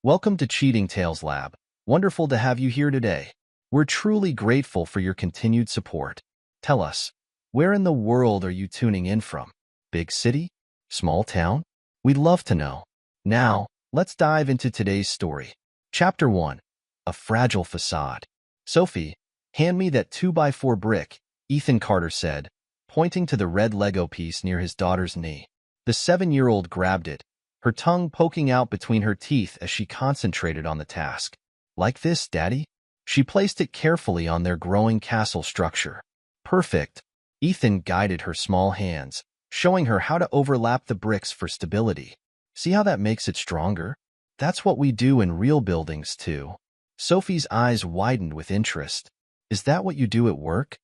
Welcome to Cheating Tales Lab. Wonderful to have you here today. We're truly grateful for your continued support. Tell us, where in the world are you tuning in from? Big city? Small town? We'd love to know. Now, let's dive into today's story. Chapter 1. A Fragile Facade. Sophie, hand me that 2x4 brick, Ethan Carter said, pointing to the red Lego piece near his daughter's knee. The 7-year-old grabbed it, her tongue poking out between her teeth as she concentrated on the task. Like this, Daddy? She placed it carefully on their growing castle structure. Perfect. Ethan guided her small hands, showing her how to overlap the bricks for stability. See how that makes it stronger? That's what we do in real buildings, too. Sophie's eyes widened with interest. Is that what you do at work?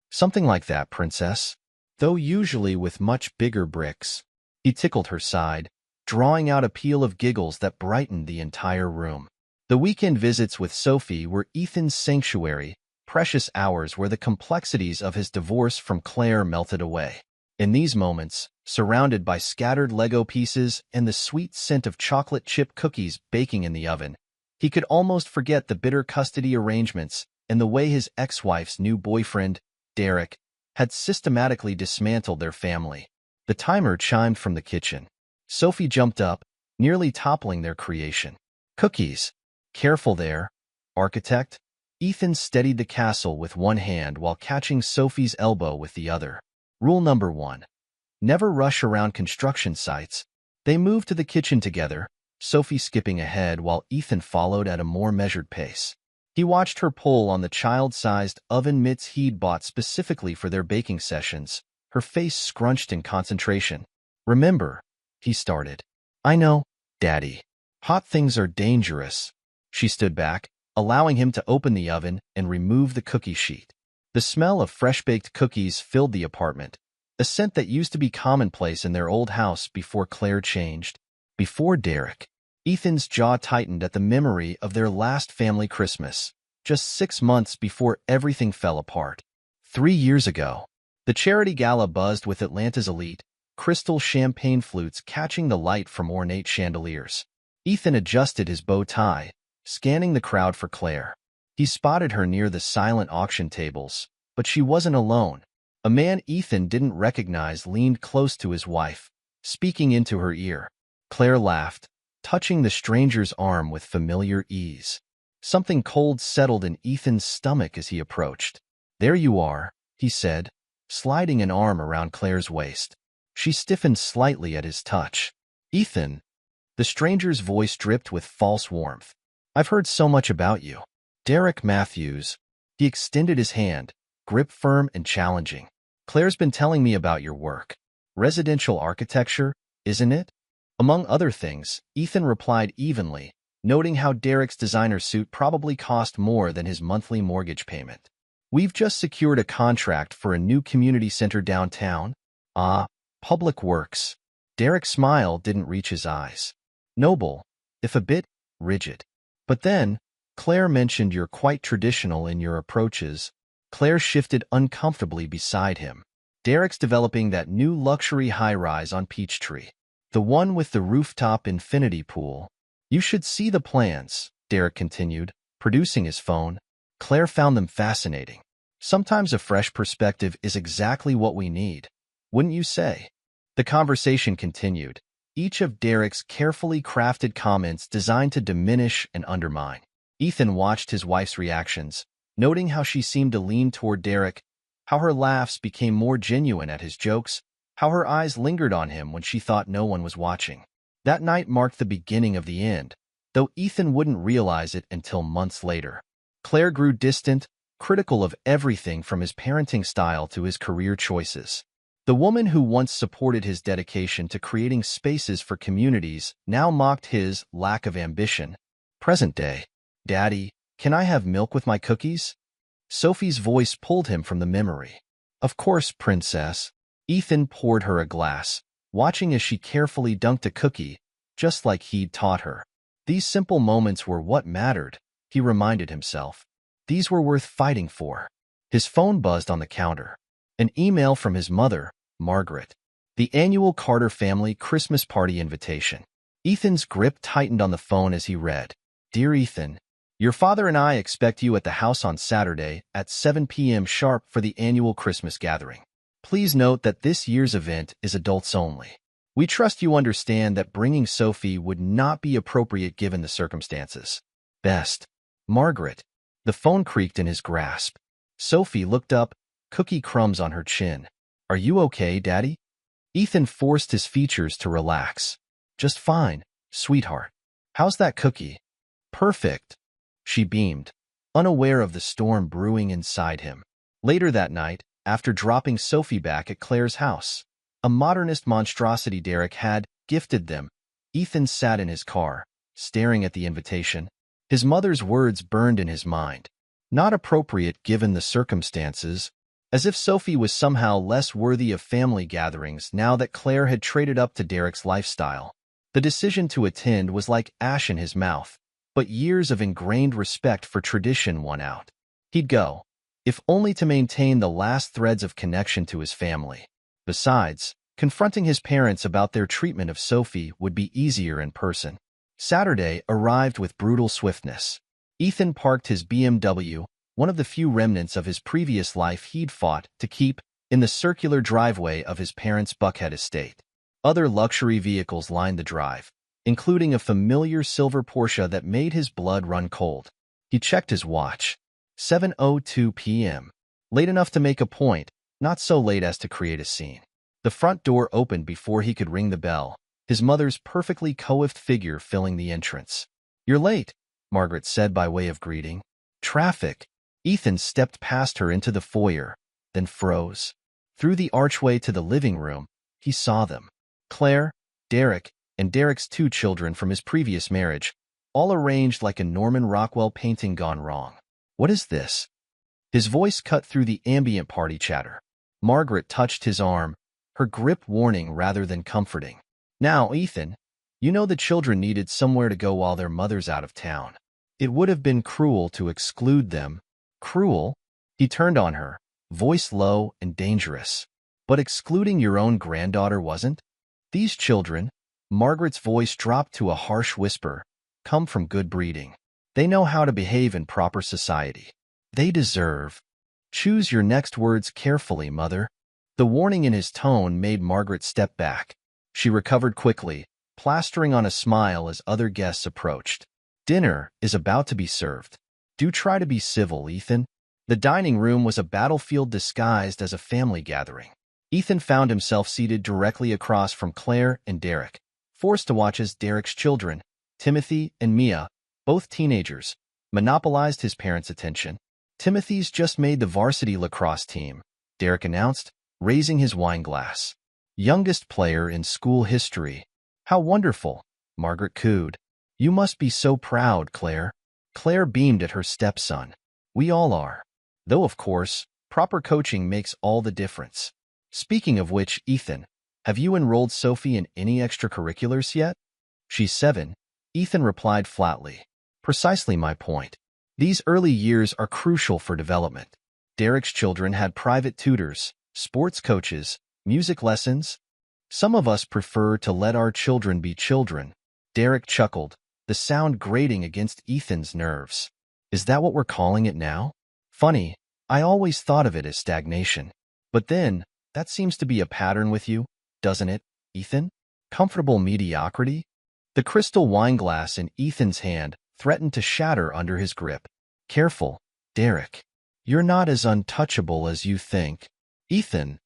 Something like that, Princess. Though usually with much bigger bricks. He tickled her side, drawing out a peal of giggles that brightened the entire room. The weekend visits with Sophie were Ethan's sanctuary, precious hours where the complexities of his divorce from Claire melted away. In these moments, surrounded by scattered Lego pieces and the sweet scent of chocolate chip cookies baking in the oven, he could almost forget the bitter custody arrangements and the way his ex-wife's new boyfriend, Derek, had systematically dismantled their family. The timer chimed from the kitchen. Sophie jumped up, nearly toppling their creation. Cookies. Careful there, architect. Ethan steadied the castle with one hand while catching Sophie's elbow with the other. Rule number 1. Never rush around construction sites. They moved to the kitchen together, Sophie skipping ahead while Ethan followed at a more measured pace. He watched her pull on the child-sized oven mitts he'd bought specifically for their baking sessions, her face scrunched in concentration. Remember, he started. I know, Daddy. Hot things are dangerous. She stood back, allowing him to open the oven and remove the cookie sheet. The smell of fresh-baked cookies filled the apartment, a scent that used to be commonplace in their old house before Claire changed. Before Derek. Ethan's jaw tightened at the memory of their last family Christmas, just 6 months before everything fell apart. 3 years ago. The charity gala buzzed with Atlanta's elite, crystal champagne flutes catching the light from ornate chandeliers. Ethan adjusted his bow tie, scanning the crowd for Claire. He spotted her near the silent auction tables, but she wasn't alone. A man Ethan didn't recognize leaned close to his wife, speaking into her ear. Claire laughed, touching the stranger's arm with familiar ease. Something cold settled in Ethan's stomach as he approached. There you are, he said, sliding an arm around Claire's waist. She stiffened slightly at his touch. Ethan. The stranger's voice dripped with false warmth. I've heard so much about you. Derek Matthews. He extended his hand, grip firm and challenging. Claire's been telling me about your work. Residential architecture, isn't it? Among other things, Ethan replied evenly, noting how Derek's designer suit probably cost more than his monthly mortgage payment. We've just secured a contract for a new community center downtown. Public works. Derek's smile didn't reach his eyes. Noble, if a bit rigid. But then, Claire mentioned you're quite traditional in your approaches. Claire shifted uncomfortably beside him. Derek's developing that new luxury high-rise on Peachtree. The one with the rooftop infinity pool. You should see the plans, Derek continued, producing his phone. Claire found them fascinating. Sometimes a fresh perspective is exactly what we need, wouldn't you say? The conversation continued, each of Derek's carefully crafted comments designed to diminish and undermine. Ethan watched his wife's reactions, noting how she seemed to lean toward Derek, how her laughs became more genuine at his jokes, how her eyes lingered on him when she thought no one was watching. That night marked the beginning of the end, though Ethan wouldn't realize it until months later. Claire grew distant, critical of everything from his parenting style to his career choices. The woman who once supported his dedication to creating spaces for communities now mocked his lack of ambition. Present day. Daddy, can I have milk with my cookies? Sophie's voice pulled him from the memory. Of course, Princess. Ethan poured her a glass, watching as she carefully dunked a cookie, just like he'd taught her. These simple moments were what mattered, he reminded himself. These were worth fighting for. His phone buzzed on the counter. An email from his mother, Margaret. The annual Carter family Christmas party invitation. Ethan's grip tightened on the phone as he read. Dear Ethan, your father and I expect you at the house on Saturday at 7 p.m. sharp for the annual Christmas gathering. Please note that this year's event is adults only. We trust you understand that bringing Sophie would not be appropriate given the circumstances. Best, Margaret. The phone creaked in his grasp. Sophie looked up, cookie crumbs on her chin. Are you okay, Daddy? Ethan forced his features to relax. Just fine, sweetheart. How's that cookie? Perfect. She beamed, unaware of the storm brewing inside him. Later that night, after dropping Sophie back at Claire's house, a modernist monstrosity Derek had gifted them, Ethan sat in his car, staring at the invitation. His mother's words burned in his mind. Not appropriate given the circumstances, as if Sophie was somehow less worthy of family gatherings now that Claire had traded up to Derek's lifestyle. The decision to attend was like ash in his mouth, but years of ingrained respect for tradition won out. He'd go, if only to maintain the last threads of connection to his family. Besides, confronting his parents about their treatment of Sophie would be easier in person. Saturday arrived with brutal swiftness. Ethan parked his BMW, one of the few remnants of his previous life he'd fought to keep, in the circular driveway of his parents' Buckhead estate. Other luxury vehicles lined the drive, including a familiar silver Porsche that made his blood run cold. He checked his watch. 7:02 p.m. Late enough to make a point, not so late as to create a scene. The front door opened before he could ring the bell, his mother's perfectly coiffed figure filling the entrance. You're late, Margaret said by way of greeting. Traffic. Ethan stepped past her into the foyer, then froze. Through the archway to the living room, he saw them. Claire, Derek, and Derek's 2 children from his previous marriage, all arranged like a Norman Rockwell painting gone wrong. What is this? His voice cut through the ambient party chatter. Margaret touched his arm, her grip warning rather than comforting. Now, Ethan, you know the children needed somewhere to go while their mother's out of town. It would have been cruel to exclude them. Cruel? He turned on her, voice low and dangerous. But excluding your own granddaughter wasn't? These children, Margaret's voice dropped to a harsh whisper, come from good breeding. They know how to behave in proper society. They deserve. Choose your next words carefully, Mother. The warning in his tone made Margaret step back. She recovered quickly, plastering on a smile as other guests approached. Dinner is about to be served. Do try to be civil, Ethan. The dining room was a battlefield disguised as a family gathering. Ethan found himself seated directly across from Claire and Derek, forced to watch as Derek's children, Timothy and Mia, both teenagers, monopolized his parents' attention. Timothy's just made the varsity lacrosse team, Derek announced, raising his wine glass. Youngest player in school history. How wonderful, Margaret cooed. You must be so proud, Claire. Claire beamed at her stepson. We all are. Though, of course, proper coaching makes all the difference. Speaking of which, Ethan, have you enrolled Sophie in any extracurriculars yet? She's 7, Ethan replied flatly. Precisely my point. These early years are crucial for development. Derek's children had private tutors, sports coaches, music lessons. Some of us prefer to let our children be children. Derek chuckled, the sound grating against Ethan's nerves. Is that what we're calling it now? Funny, I always thought of it as stagnation. But then, that seems to be a pattern with you, doesn't it, Ethan? Comfortable mediocrity? The crystal wine glass in Ethan's hand threatened to shatter under his grip. Careful, Derek. You're not as untouchable as you think. Ethan.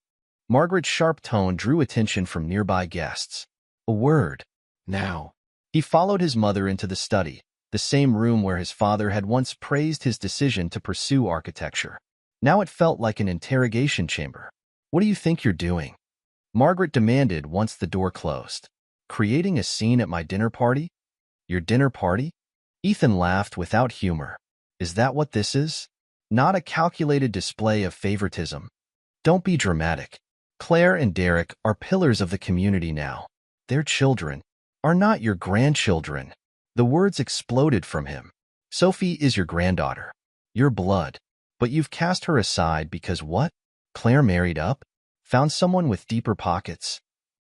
Margaret's sharp tone drew attention from nearby guests. A word. Now. He followed his mother into the study, the same room where his father had once praised his decision to pursue architecture. Now it felt like an interrogation chamber. What do you think you're doing? Margaret demanded once the door closed. Creating a scene at my dinner party? Your dinner party? Ethan laughed without humor. Is that what this is? Not a calculated display of favoritism. Don't be dramatic. Claire and Derek are pillars of the community now. Their children are not your grandchildren. The words exploded from him. Sophie is your granddaughter. Your blood. But you've cast her aside because what? Claire married up? Found someone with deeper pockets?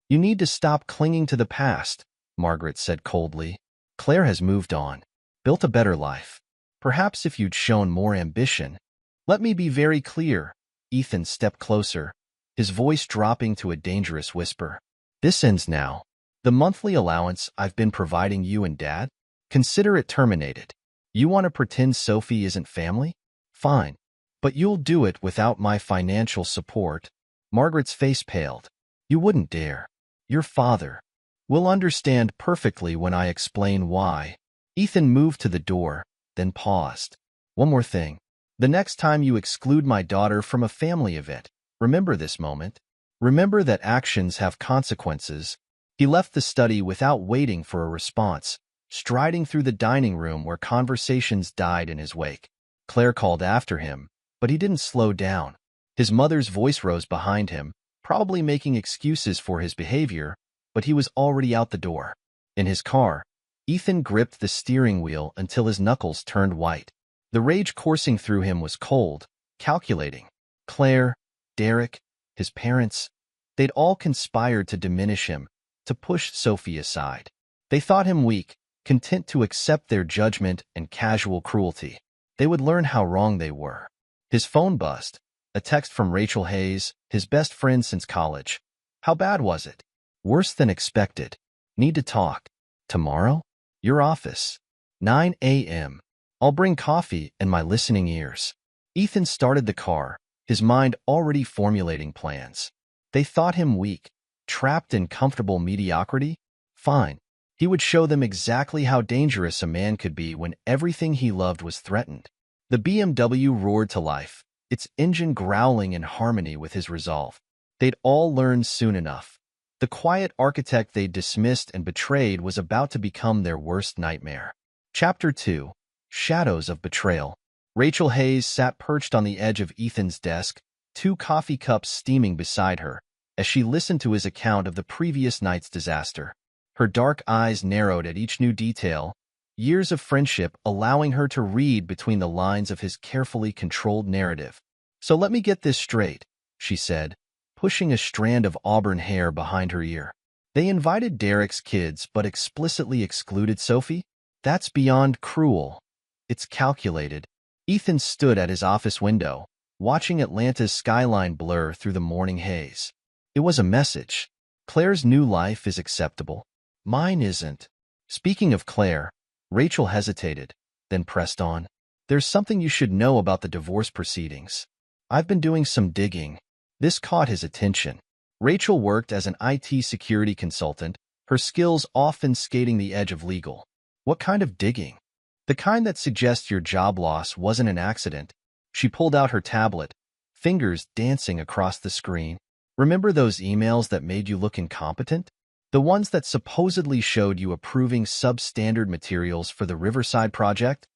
You need to stop clinging to the past. Margaret said coldly. Claire has moved on, built a better life. Perhaps if you'd shown more ambition. Let me be very clear. Ethan stepped closer, his voice dropping to a dangerous whisper. This ends now. The monthly allowance I've been providing you and Dad? Consider it terminated. You want to pretend Sophie isn't family? Fine. But you'll do it without my financial support. Margaret's face paled. You wouldn't dare. Your father will understand perfectly when I explain why. Ethan moved to the door, then paused. One more thing. The next time you exclude my daughter from a family event, remember this moment. Remember that actions have consequences. He left the study without waiting for a response, striding through the dining room where conversations died in his wake. Claire called after him, but he didn't slow down. His mother's voice rose behind him, probably making excuses for his behavior, but he was already out the door. In his car, Ethan gripped the steering wheel until his knuckles turned white. The rage coursing through him was cold, calculating. Claire, Derek, his parents, they'd all conspired to diminish him, to push Sophie aside. They thought him weak, content to accept their judgment and casual cruelty. They would learn how wrong they were. His phone buzzed. A text from Rachel Hayes, his best friend since college. How bad was it? Worse than expected. Need to talk. Tomorrow? Your office. 9 a.m. I'll bring coffee and my listening ears. Ethan started the car, his mind already formulating plans. They thought him weak, trapped in comfortable mediocrity. Fine. He would show them exactly how dangerous a man could be when everything he loved was threatened. The BMW roared to life, its engine growling in harmony with his resolve. They'd all learn soon enough. The quiet architect they'd dismissed and betrayed was about to become their worst nightmare. Chapter 2. Shadows of Betrayal. Rachel Hayes sat perched on the edge of Ethan's desk, 2 coffee cups steaming beside her, as she listened to his account of the previous night's disaster. Her dark eyes narrowed at each new detail, years of friendship allowing her to read between the lines of his carefully controlled narrative. So let me get this straight, she said, pushing a strand of auburn hair behind her ear. They invited Derek's kids but explicitly excluded Sophie? That's beyond cruel. It's calculated. Ethan stood at his office window, watching Atlanta's skyline blur through the morning haze. It was a message. Claire's new life is acceptable. Mine isn't. Speaking of Claire, Rachel hesitated, then pressed on. There's something you should know about the divorce proceedings. I've been doing some digging. This caught his attention. Rachel worked as an IT security consultant, her skills often skating the edge of legal. What kind of digging? The kind that suggests your job loss wasn't an accident. She pulled out her tablet, fingers dancing across the screen. Remember those emails that made you look incompetent? The ones that supposedly showed you approving substandard materials for the Riverside project?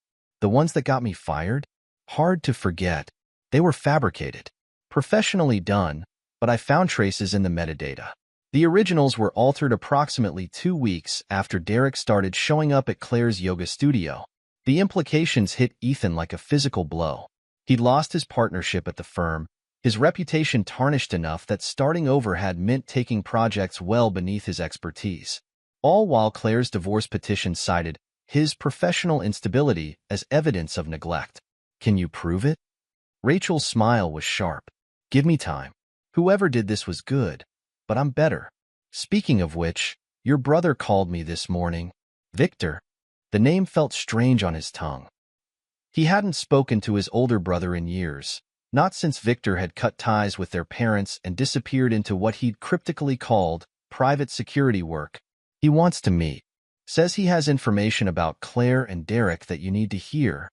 The ones that got me fired? Hard to forget. They were fabricated. Professionally done, but I found traces in the metadata. The originals were altered approximately 2 weeks after Derek started showing up at Claire's yoga studio. The implications hit Ethan like a physical blow. He'd lost his partnership at the firm, his reputation tarnished enough that starting over had meant taking projects well beneath his expertise. All while Claire's divorce petition cited his professional instability as evidence of neglect. Can you prove it? Rachel's smile was sharp. Give me time. Whoever did this was good, but I'm better. Speaking of which, your brother called me this morning. Victor. The name felt strange on his tongue. He hadn't spoken to his older brother in years, not since Victor had cut ties with their parents and disappeared into what he'd cryptically called private security work. He wants to meet. Says he has information about Claire and Derek that you need to hear.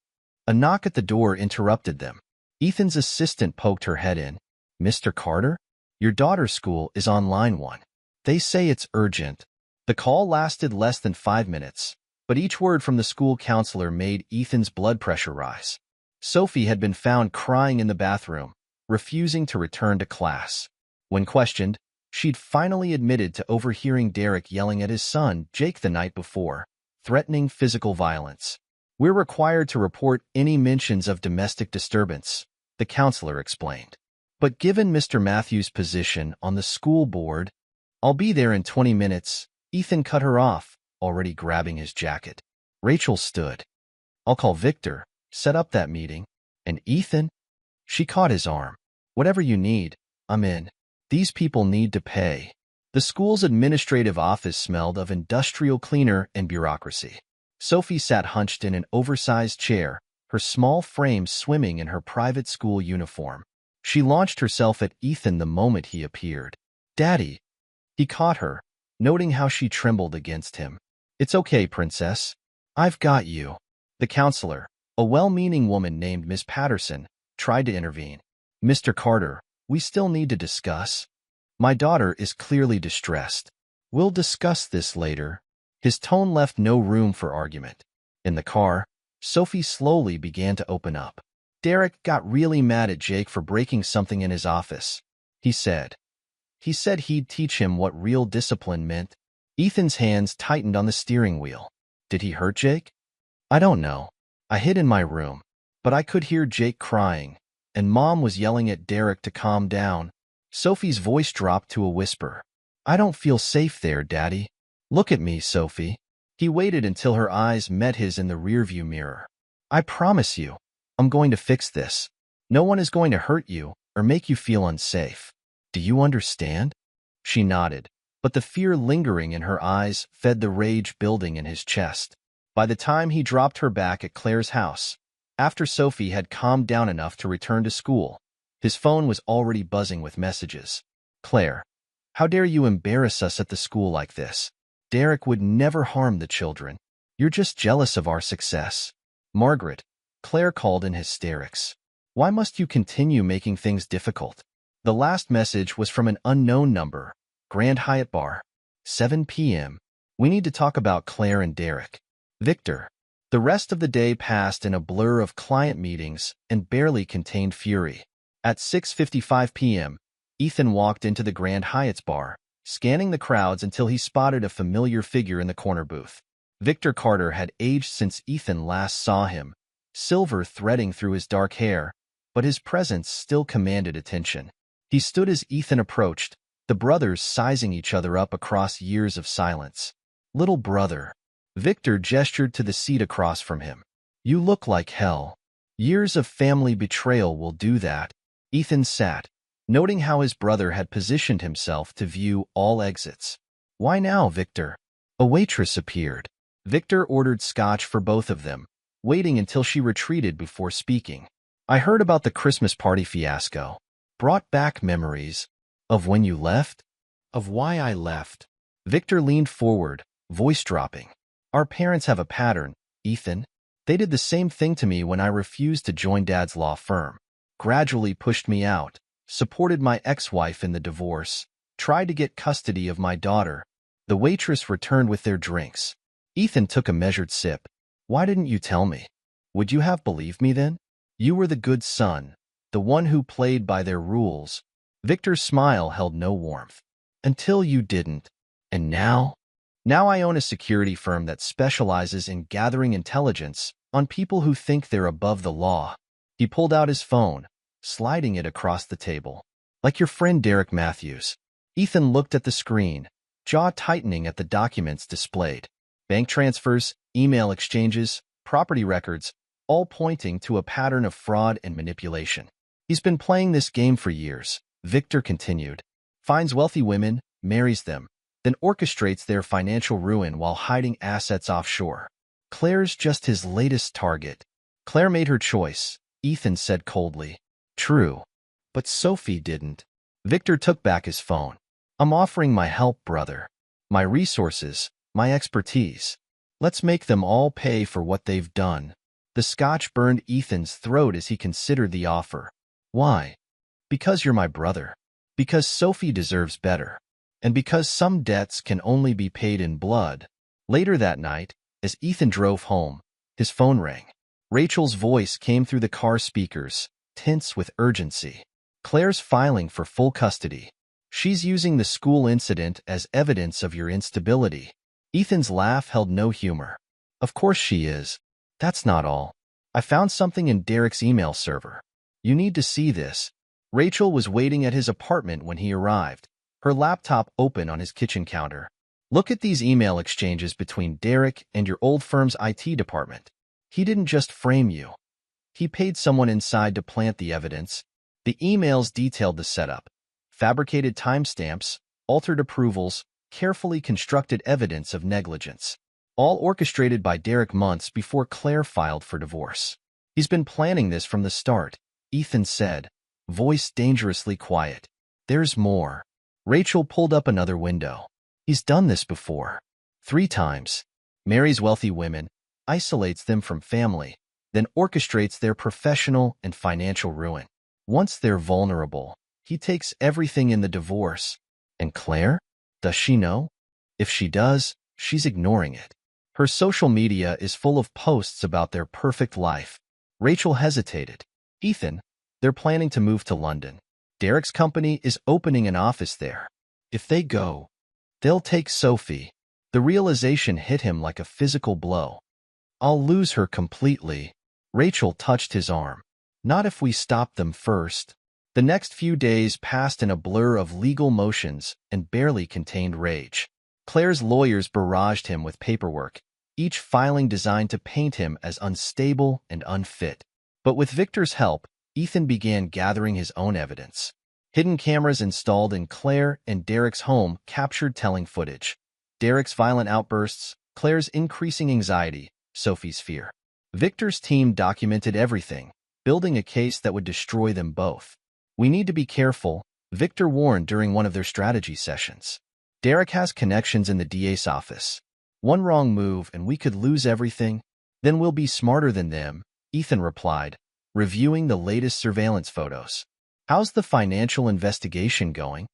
A knock at the door interrupted them. Ethan's assistant poked her head in. Mr. Carter? Your daughter's school is on line 1. They say it's urgent. The call lasted less than 5 minutes, but each word from the school counselor made Ethan's blood pressure rise. Sophie had been found crying in the bathroom, refusing to return to class. When questioned, she'd finally admitted to overhearing Derek yelling at his son, Jake, the night before, threatening physical violence. We're required to report any mentions of domestic disturbance, the counselor explained. But given Mr. Matthews' position on the school board, I'll be there in 20 minutes, Ethan cut her off, already grabbing his jacket. Rachel stood. I'll call Victor, set up that meeting. And Ethan? She caught his arm. Whatever you need, I'm in. These people need to pay. The school's administrative office smelled of industrial cleaner and bureaucracy. Sophie sat hunched in an oversized chair, her small frame swimming in her private school uniform. She launched herself at Ethan the moment he appeared. Daddy! He caught her, noting how she trembled against him. It's okay, princess. I've got you. The counselor, a well-meaning woman named Miss Patterson, tried to intervene. Mr. Carter, we still need to discuss. My daughter is clearly distressed. We'll discuss this later. His tone left no room for argument. In the car, Sophie slowly began to open up. Derek got really mad at Jake for breaking something in his office. He said he'd teach him what real discipline meant. Ethan's hands tightened on the steering wheel. Did he hurt Jake? I don't know. I hid in my room, but I could hear Jake crying, and Mom was yelling at Derek to calm down. Sophie's voice dropped to a whisper. I don't feel safe there, Daddy. Look at me, Sophie. He waited until her eyes met his in the rearview mirror. I promise you, I'm going to fix this. No one is going to hurt you or make you feel unsafe. Do you understand? She nodded, but the fear lingering in her eyes fed the rage building in his chest. By the time he dropped her back at Claire's house, after Sophie had calmed down enough to return to school, his phone was already buzzing with messages. Claire, how dare you embarrass us at the school like this? Derek would never harm the children. You're just jealous of our success. Margaret, Claire called in hysterics. Why must you continue making things difficult? The last message was from an unknown number, Grand Hyatt Bar. 7 p.m. We need to talk about Claire and Derek. Victor. The rest of the day passed in a blur of client meetings and barely contained fury. At 6:55 p.m., Ethan walked into the Grand Hyatt's bar, scanning the crowds until he spotted a familiar figure in the corner booth. Victor Carter had aged since Ethan last saw him, silver threading through his dark hair, but his presence still commanded attention. He stood as Ethan approached, the brothers sizing each other up across years of silence. Little brother. Victor gestured to the seat across from him. You look like hell. Years of family betrayal will do that. Ethan sat, noting how his brother had positioned himself to view all exits. Why now, Victor? A waitress appeared. Victor ordered scotch for both of them, waiting until she retreated before speaking. I heard about the Christmas party fiasco. Brought back memories. Of when you left? Of why I left. Victor leaned forward, voice dropping. Our parents have a pattern, Ethan. They did the same thing to me when I refused to join Dad's law firm. Gradually pushed me out, supported my ex-wife in the divorce, tried to get custody of my daughter. The waitress returned with their drinks. Ethan took a measured sip. Why didn't you tell me? Would you have believed me then? You were the good son, the one who played by their rules. Victor's smile held no warmth. Until you didn't. And now? Now I own a security firm that specializes in gathering intelligence on people who think they're above the law. He pulled out his phone, sliding it across the table. Like your friend Derek Matthews. Ethan looked at the screen, jaw tightening at the documents displayed. Bank transfers, email exchanges, property records, all pointing to a pattern of fraud and manipulation. He's been playing this game for years, Victor continued. Finds wealthy women, marries them, then orchestrates their financial ruin while hiding assets offshore. Claire's just his latest target. Claire made her choice, Ethan said coldly. True. But Sophie didn't. Victor took back his phone. I'm offering my help, brother. My resources, my expertise. Let's make them all pay for what they've done. The scotch burned Ethan's throat as he considered the offer. Why? Because you're my brother. Because Sophie deserves better. And because some debts can only be paid in blood. Later that night, as Ethan drove home, his phone rang. Rachel's voice came through the car speakers, tense with urgency. Claire's filing for full custody. She's using the school incident as evidence of your instability. Ethan's laugh held no humor. Of course she is. That's not all. I found something in Derek's email server. You need to see this. Rachel was waiting at his apartment when he arrived, her laptop open on his kitchen counter. Look at these email exchanges between Derek and your old firm's IT department. He didn't just frame you. He paid someone inside to plant the evidence. The emails detailed the setup, fabricated timestamps, altered approvals, carefully constructed evidence of negligence, all orchestrated by Derek months before Claire filed for divorce. He's been planning this from the start, Ethan said, voice dangerously quiet. There's more. Rachel pulled up another window. He's done this before. 3 times. Marries wealthy women, isolates them from family, then orchestrates their professional and financial ruin. Once they're vulnerable, he takes everything in the divorce. And Claire? Does she know? If she does, she's ignoring it. Her social media is full of posts about their perfect life. Rachel hesitated. Ethan, they're planning to move to London. Derek's company is opening an office there. If they go, they'll take Sophie. The realization hit him like a physical blow. I'll lose her completely. Rachel touched his arm. Not if we stop them first. The next few days passed in a blur of legal motions and barely contained rage. Claire's lawyers barraged him with paperwork, each filing designed to paint him as unstable and unfit. But with Victor's help, Ethan began gathering his own evidence. Hidden cameras installed in Claire and Derek's home captured telling footage. Derek's violent outbursts, Claire's increasing anxiety, Sophie's fear. Victor's team documented everything, building a case that would destroy them both. We need to be careful, Victor warned during one of their strategy sessions. Derek has connections in the DA's office. One wrong move and we could lose everything. Then we'll be smarter than them, Ethan replied, reviewing the latest surveillance photos. How's the financial investigation going?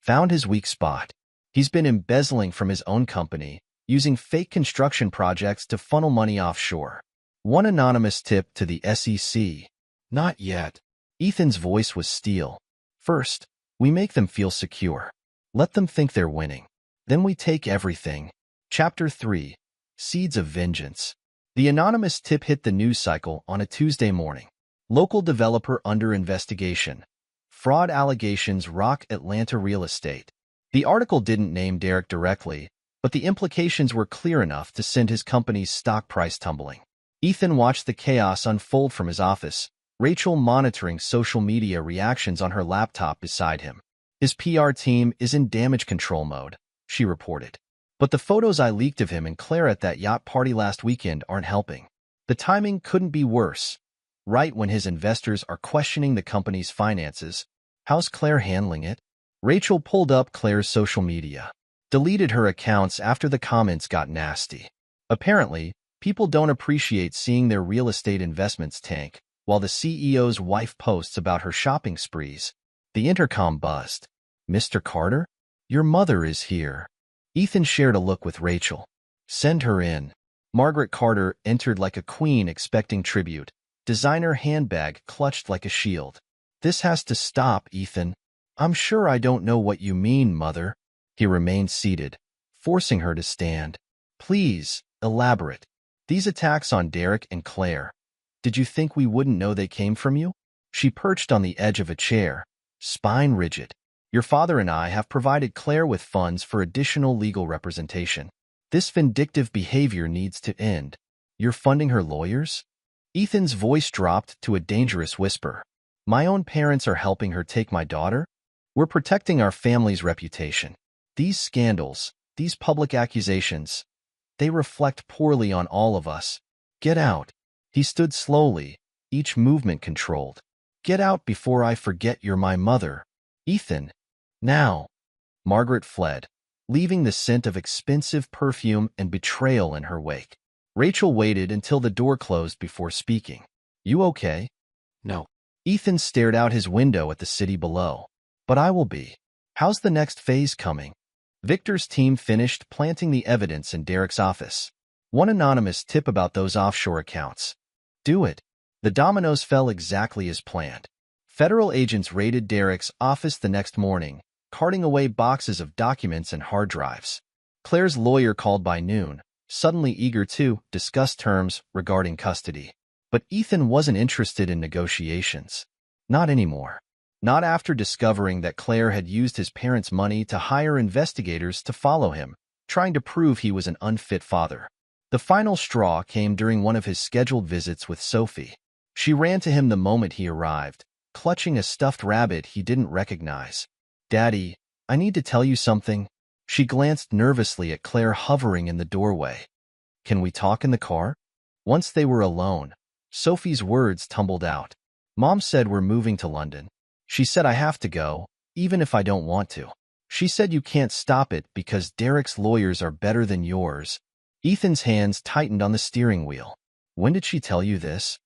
Found his weak spot. He's been embezzling from his own company, using fake construction projects to funnel money offshore. One anonymous tip to the SEC. Not yet. Ethan's voice was steel. First, we make them feel secure. Let them think they're winning. Then we take everything. Chapter 3. Seeds of Vengeance. The anonymous tip hit the news cycle on a Tuesday morning. Local developer under investigation. Fraud allegations rock Atlanta real estate. The article didn't name Derek directly, but the implications were clear enough to send his company's stock price tumbling. Ethan watched the chaos unfold from his office, Rachel monitoring social media reactions on her laptop beside him. His PR team is in damage control mode, she reported. But the photos I leaked of him and Claire at that yacht party last weekend aren't helping. The timing couldn't be worse. Right when his investors are questioning the company's finances. How's Claire handling it? Rachel pulled up Claire's social media. Deleted her accounts after the comments got nasty. Apparently, people don't appreciate seeing their real estate investments tank, while the CEO's wife posts about her shopping sprees. The intercom buzzed. Mr. Carter? Your mother is here. Ethan shared a look with Rachel. Send her in. Margaret Carter entered like a queen expecting tribute. Designer handbag clutched like a shield. This has to stop, Ethan. I'm sure I don't know what you mean, Mother. He remained seated, forcing her to stand. Please, elaborate. These attacks on Derek and Claire. Did you think we wouldn't know they came from you? She perched on the edge of a chair, spine rigid. Your father and I have provided Claire with funds for additional legal representation. This vindictive behavior needs to end. You're funding her lawyers? Ethan's voice dropped to a dangerous whisper. My own parents are helping her take my daughter? We're protecting our family's reputation. These scandals, these public accusations, they reflect poorly on all of us. Get out. He stood slowly, each movement controlled. Get out before I forget you're my mother. Ethan. Now. Margaret fled, leaving the scent of expensive perfume and betrayal in her wake. Rachel waited until the door closed before speaking. You okay? No. Ethan stared out his window at the city below. But I will be. How's the next phase coming? Victor's team finished planting the evidence in Derek's office. One anonymous tip about those offshore accounts. Do it. The dominoes fell exactly as planned. Federal agents raided Derek's office the next morning, carting away boxes of documents and hard drives. Claire's lawyer called by noon, suddenly eager to discuss terms regarding custody. But Ethan wasn't interested in negotiations. Not anymore. Not after discovering that Claire had used his parents' money to hire investigators to follow him, trying to prove he was an unfit father. The final straw came during one of his scheduled visits with Sophie. She ran to him the moment he arrived, clutching a stuffed rabbit he didn't recognize. "Daddy, I need to tell you something." She glanced nervously at Claire hovering in the doorway. "Can we talk in the car?" Once they were alone, Sophie's words tumbled out. "Mom said we're moving to London. She said I have to go, even if I don't want to. She said you can't stop it because Derek's lawyers are better than yours." Ethan's hands tightened on the steering wheel. "When did she tell you this?"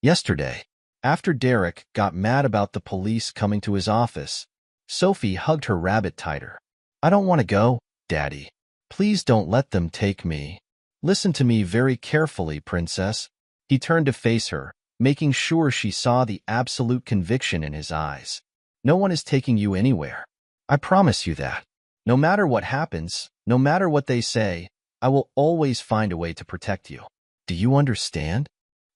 "Yesterday, after Derek got mad about the police coming to his office." Sophie hugged her rabbit tighter. "I don't want to go, Daddy. Please don't let them take me." "Listen to me very carefully, Princess." He turned to face her, making sure she saw the absolute conviction in his eyes. "No one is taking you anywhere. I promise you that. No matter what happens, no matter what they say, I will always find a way to protect you. Do you understand?"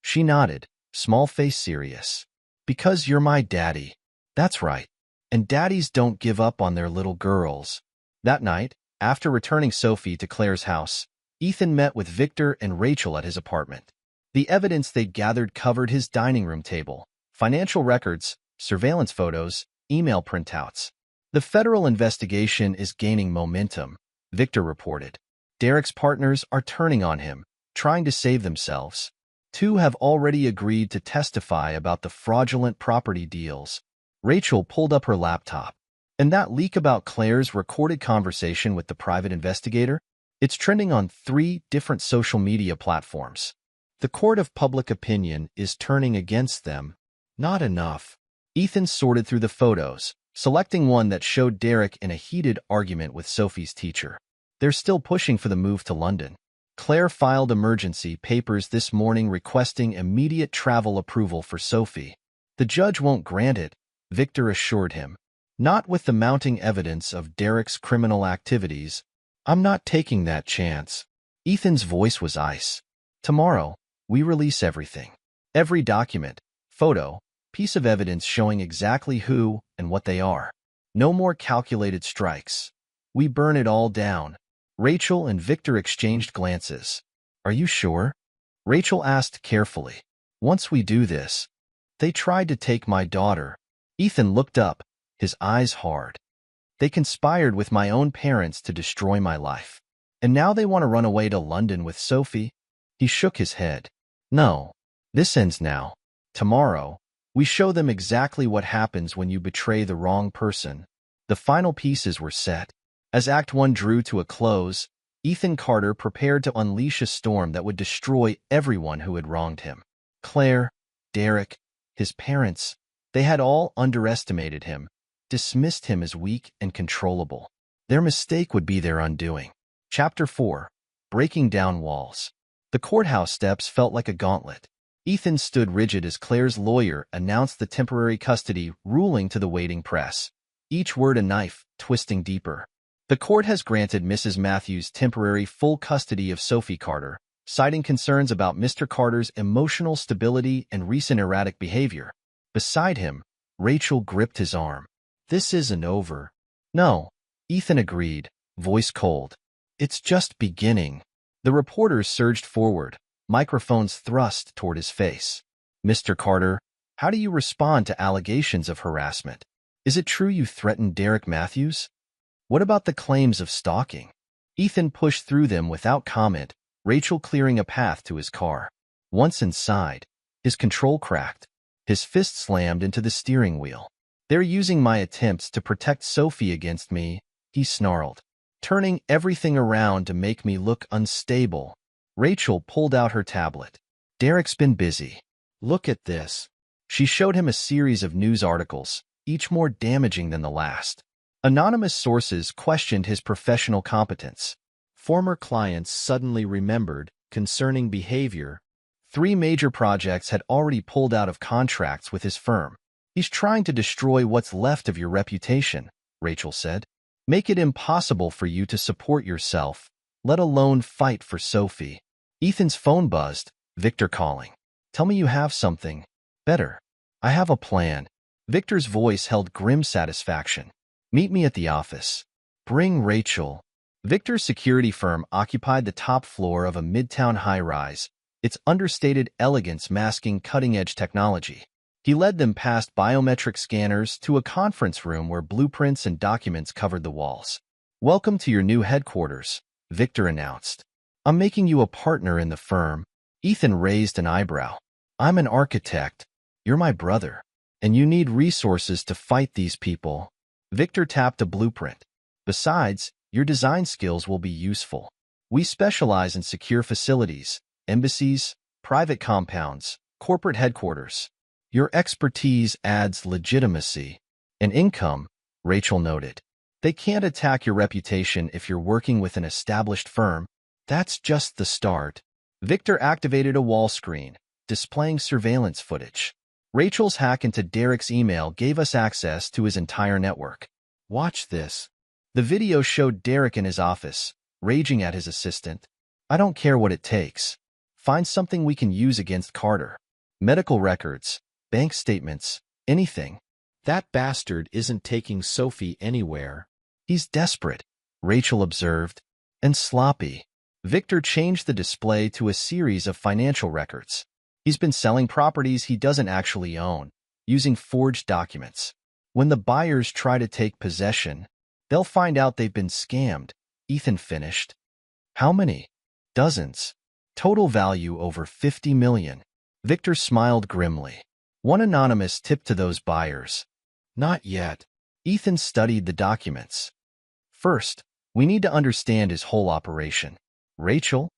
She nodded, small face serious. "Because you're my daddy." "That's right. And daddies don't give up on their little girls." That night, after returning Sophie to Claire's house, Ethan met with Victor and Rachel at his apartment. The evidence they'd gathered covered his dining room table, financial records, surveillance photos, email printouts. "The federal investigation is gaining momentum," Victor reported. "Derek's partners are turning on him, trying to save themselves. 2 have already agreed to testify about the fraudulent property deals." Rachel pulled up her laptop. "And that leak about Claire's recorded conversation with the private investigator? It's trending on 3 different social media platforms. The court of public opinion is turning against them." "Not enough." Ethan sorted through the photos, selecting one that showed Derek in a heated argument with Sophie's teacher. "They're still pushing for the move to London. Claire filed emergency papers this morning requesting immediate travel approval for Sophie. The judge won't grant it," Victor assured him. "Not with the mounting evidence of Derek's criminal activities. I'm not taking that chance." Ethan's voice was ice. "Tomorrow, we release everything. Every document, photo, piece of evidence showing exactly who and what they are. No more calculated strikes. We burn it all down." Rachel and Victor exchanged glances. "Are you sure?" Rachel asked carefully. "Once we do this, they tried to take my daughter." Ethan looked up, his eyes hard. "They conspired with my own parents to destroy my life. And now they want to run away to London with Sophie?" He shook his head. "No. This ends now. Tomorrow, we show them exactly what happens when you betray the wrong person." The final pieces were set. As Act 1 drew to a close, Ethan Carter prepared to unleash a storm that would destroy everyone who had wronged him. Claire, Derek, his parents, they had all underestimated him, dismissed him as weak and controllable. Their mistake would be their undoing. Chapter 4. Breaking Down Walls. The courthouse steps felt like a gauntlet. Ethan stood rigid as Claire's lawyer announced the temporary custody ruling to the waiting press. Each word a knife, twisting deeper. "The court has granted Mrs. Matthews temporary full custody of Sophie Carter, citing concerns about Mr. Carter's emotional stability and recent erratic behavior." Beside him, Rachel gripped his arm. "This isn't over." "No," Ethan agreed, voice cold. "It's just beginning." The reporters surged forward, microphones thrust toward his face. "Mr. Carter, how do you respond to allegations of harassment? Is it true you threatened Derek Matthews? What about the claims of stalking?" Ethan pushed through them without comment, Rachel clearing a path to his car. Once inside, his control cracked. His fist slammed into the steering wheel. "They're using my attempts to protect Sophie against me," he snarled. "Turning everything around to make me look unstable." Rachel pulled out her tablet. "Derek's been busy. Look at this." She showed him a series of news articles, each more damaging than the last. Anonymous sources questioned his professional competence. Former clients suddenly remembered concerning behavior. 3 major projects had already pulled out of contracts with his firm. "He's trying to destroy what's left of your reputation," Rachel said. "Make it impossible for you to support yourself, let alone fight for Sophie." Ethan's phone buzzed, Victor calling. "Tell me you have something. Better. I have a plan." Victor's voice held grim satisfaction. "Meet me at the office. Bring Rachel." Victor's security firm occupied the top floor of a midtown high-rise, its understated elegance masking cutting-edge technology. He led them past biometric scanners to a conference room where blueprints and documents covered the walls. "Welcome to your new headquarters," Victor announced. "I'm making you a partner in the firm." Ethan raised an eyebrow. "I'm an architect. You're my brother. And you need resources to fight these people." Victor tapped a blueprint. "Besides, your design skills will be useful. We specialize in secure facilities, embassies, private compounds, corporate headquarters. Your expertise adds legitimacy and income," Rachel noted. "They can't attack your reputation if you're working with an established firm." "That's just the start." Victor activated a wall screen, displaying surveillance footage. Rachel's hack into Derek's email gave us access to his entire network. "Watch this." The video showed Derek in his office, raging at his assistant. "I don't care what it takes. Find something we can use against Carter. Medical records, bank statements, anything." "That bastard isn't taking Sophie anywhere." "He's desperate," Rachel observed. "And sloppy." Victor changed the display to a series of financial records. He's been selling properties he doesn't actually own, using forged documents. When the buyers try to take possession, they'll find out they've been scammed, Ethan finished. "How many?" "Dozens. Total value over 50 million. Victor smiled grimly. "One anonymous tip to those buyers." "Not yet." Ethan studied the documents. "First, we need to understand his whole operation." "Rachel?"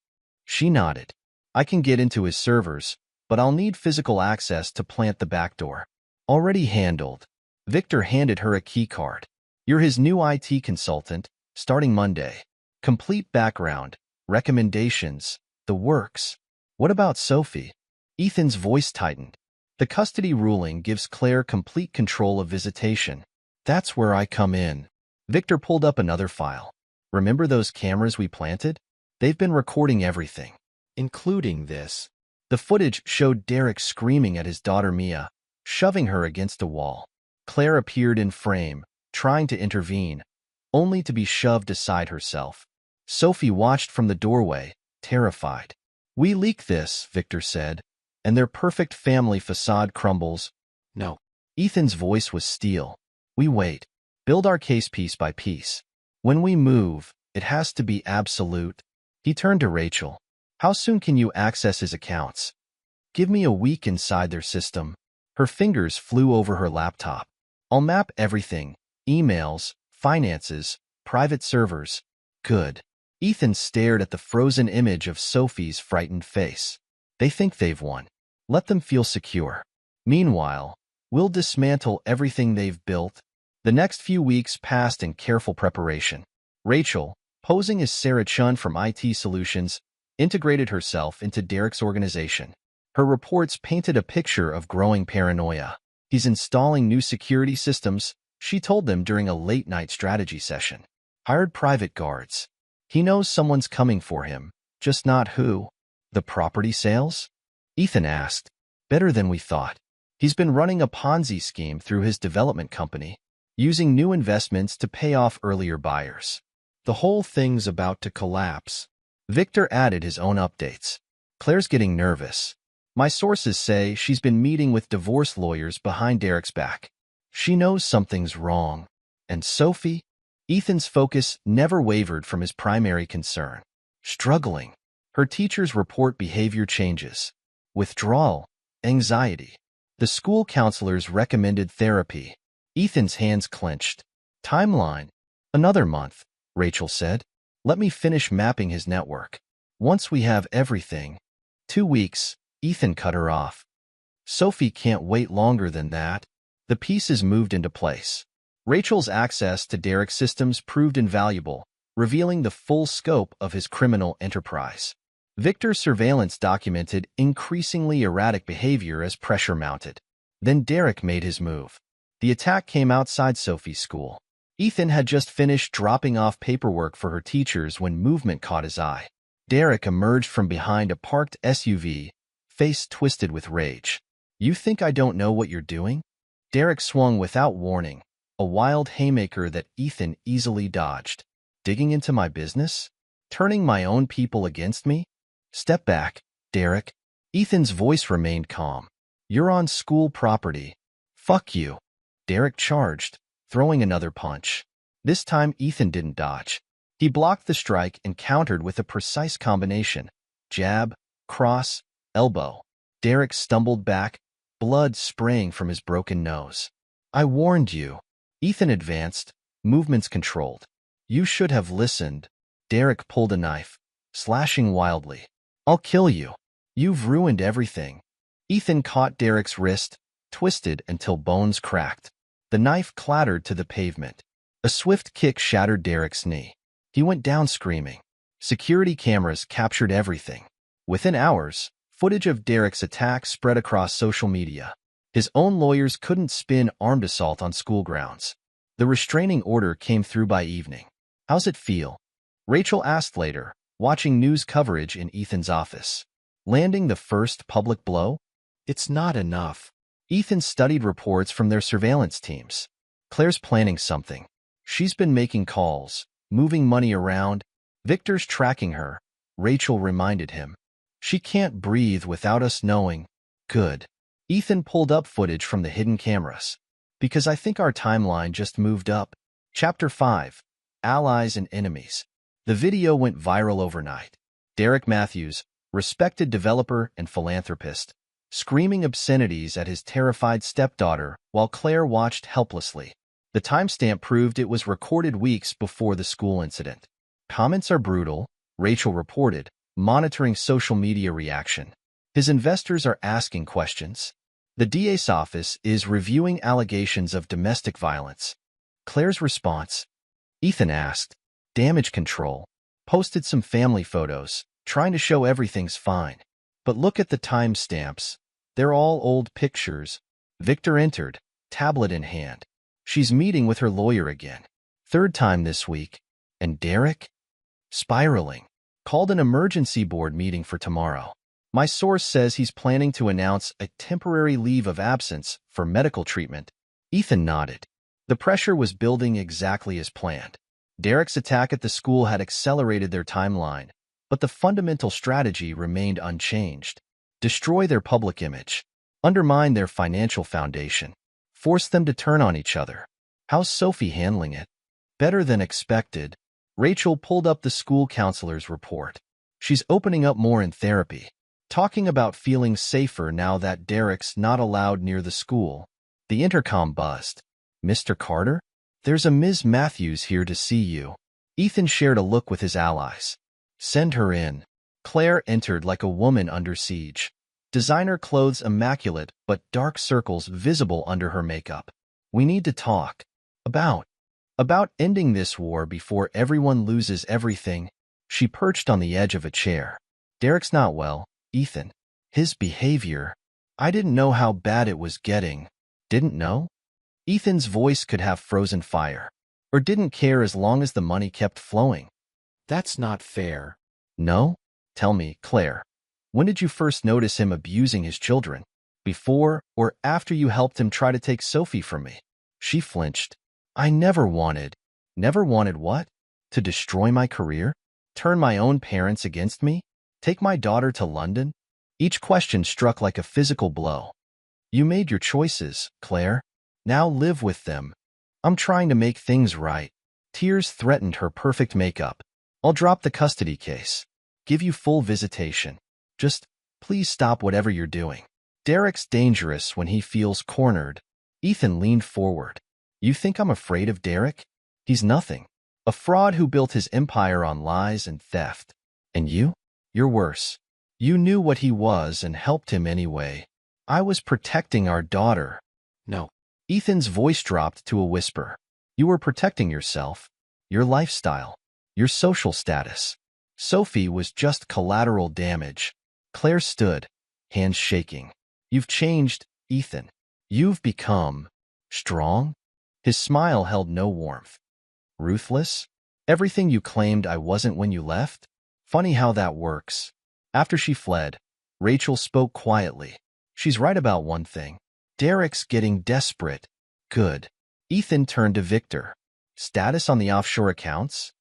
She nodded. "I can get into his servers, but I'll need physical access to plant the backdoor." "Already handled." Victor handed her a key card. "You're his new IT consultant, starting Monday. Complete background, recommendations, the works." "What about Sophie?" Ethan's voice tightened. "The custody ruling gives Claire complete control of visitation. That's where I come in." Victor pulled up another file. "Remember those cameras we planted? They've been recording everything, including this." The footage showed Derek screaming at his daughter Mia, shoving her against a wall. Claire appeared in frame, trying to intervene, only to be shoved aside herself. Sophie watched from the doorway, terrified. "We leak this," Victor said, "and their perfect family facade crumbles." "No." Ethan's voice was steel. "We wait. Build our case piece by piece. When we move, it has to be absolute." He turned to Rachel. "How soon can you access his accounts?" "Give me a week inside their system." Her fingers flew over her laptop. "I'll map everything, emails, finances, private servers." "Good." Ethan stared at the frozen image of Sophie's frightened face. "They think they've won. Let them feel secure. Meanwhile, we'll dismantle everything they've built." The next few weeks passed in careful preparation. Rachel, posing as Sarah Chun from IT Solutions, integrated herself into Derek's organization. Her reports painted a picture of growing paranoia. "He's installing new security systems," she told them during a late-night strategy session. "Hired private guards. He knows someone's coming for him, just not who." "The property sales?" Ethan asked. "Better than we thought. He's been running a Ponzi scheme through his development company, using new investments to pay off earlier buyers. The whole thing's about to collapse." Victor added his own updates. "Claire's getting nervous. My sources say she's been meeting with divorce lawyers behind Derek's back. She knows something's wrong." "And Sophie?" Ethan's focus never wavered from his primary concern. "Struggling. Her teachers report behavior changes. Withdrawal, anxiety. The school counselors recommended therapy." Ethan's hands clenched. "Timeline?" "Another month," Rachel said. "Let me finish mapping his network. Once we have everything." 2 weeks, Ethan cut her off. "Sophie can't wait longer than that." The pieces moved into place. Rachel's access to Derek's systems proved invaluable, revealing the full scope of his criminal enterprise. Victor's surveillance documented increasingly erratic behavior as pressure mounted. Then Derek made his move. The attack came outside Sophie's school. Ethan had just finished dropping off paperwork for her teachers when movement caught his eye. Derek emerged from behind a parked SUV, face twisted with rage. "You think I don't know what you're doing?" Derek swung without warning, a wild haymaker that Ethan easily dodged. Digging into my business? Turning my own people against me? Step back, Derek. Ethan's voice remained calm. You're on school property. Fuck you. Derek charged, throwing another punch. This time Ethan didn't dodge. He blocked the strike and countered with a precise combination. Jab, cross, elbow. Derek stumbled back, blood spraying from his broken nose. I warned you. Ethan advanced, movements controlled. You should have listened. Derek pulled a knife, slashing wildly. I'll kill you. You've ruined everything. Ethan caught Derek's wrist, twisted until bones cracked. The knife clattered to the pavement. A swift kick shattered Derek's knee. He went down screaming. Security cameras captured everything. Within hours, footage of Derek's attack spread across social media. His own lawyers couldn't spin armed assault on school grounds. The restraining order came through by evening. How's it feel? Rachel asked later, watching news coverage in Ethan's office. Landing the first public blow? It's not enough. Ethan studied reports from their surveillance teams. Claire's planning something. She's been making calls, moving money around. Victor's tracking her, Rachel reminded him. She can't breathe without us knowing. Good. Ethan pulled up footage from the hidden cameras. Because I think our timeline just moved up. Chapter 5. Allies and Enemies. The video went viral overnight. Derek Matthews, respected developer and philanthropist, screaming obscenities at his terrified stepdaughter while Claire watched helplessly. The timestamp proved it was recorded weeks before the school incident. Comments are brutal, Rachel reported, monitoring social media reaction. His investors are asking questions. The DA's office is reviewing allegations of domestic violence. Claire's response? Ethan asked. Damage control. Posted some family photos, trying to show everything's fine. But look at the timestamps. They're all old pictures. Victor entered, tablet in hand. She's meeting with her lawyer again. Third time this week. And Derek? Spiraling. Called an emergency board meeting for tomorrow. My source says he's planning to announce a temporary leave of absence for medical treatment. Ethan nodded. The pressure was building exactly as planned. Derek's attack at the school had accelerated their timeline, but the fundamental strategy remained unchanged. Destroy their public image. Undermine their financial foundation. Force them to turn on each other. How's Sophie handling it? Better than expected. Rachel pulled up the school counselor's report. She's opening up more in therapy, talking about feeling safer now that Derek's not allowed near the school. The intercom buzzed. Mr. Carter? There's a Ms. Matthews here to see you. Ethan shared a look with his allies. Send her in. Claire entered like a woman under siege. Designer clothes immaculate, but dark circles visible under her makeup. We need to talk. About ending this war before everyone loses everything. She perched on the edge of a chair. Derek's not well, Ethan. His behavior. I didn't know how bad it was getting. Didn't know? Ethan's voice could have frozen fire. Or didn't care as long as the money kept flowing. That's not fair. No? Tell me, Claire. When did you first notice him abusing his children? Before or after you helped him try to take Sophie from me? She flinched. I never wanted. Never wanted what? To destroy my career? Turn my own parents against me? Take my daughter to London? Each question struck like a physical blow. You made your choices, Claire. Now live with them. I'm trying to make things right. Tears threatened her perfect makeup. I'll drop the custody case. Give you full visitation. Just, please stop whatever you're doing. Derek's dangerous when he feels cornered. Ethan leaned forward. You think I'm afraid of Derek? He's nothing. A fraud who built his empire on lies and theft. And you? You're worse. You knew what he was and helped him anyway. I was protecting our daughter. No. Ethan's voice dropped to a whisper. You were protecting yourself, your lifestyle, your social status. Sophie was just collateral damage. Claire stood, hands shaking. You've changed, Ethan. You've become strong? His smile held no warmth. Ruthless? Everything you claimed I wasn't when you left? Funny how that works. After she fled, Rachel spoke quietly. She's right about one thing. Derek's getting desperate. Good. Ethan turned to Victor. Status on the offshore accounts?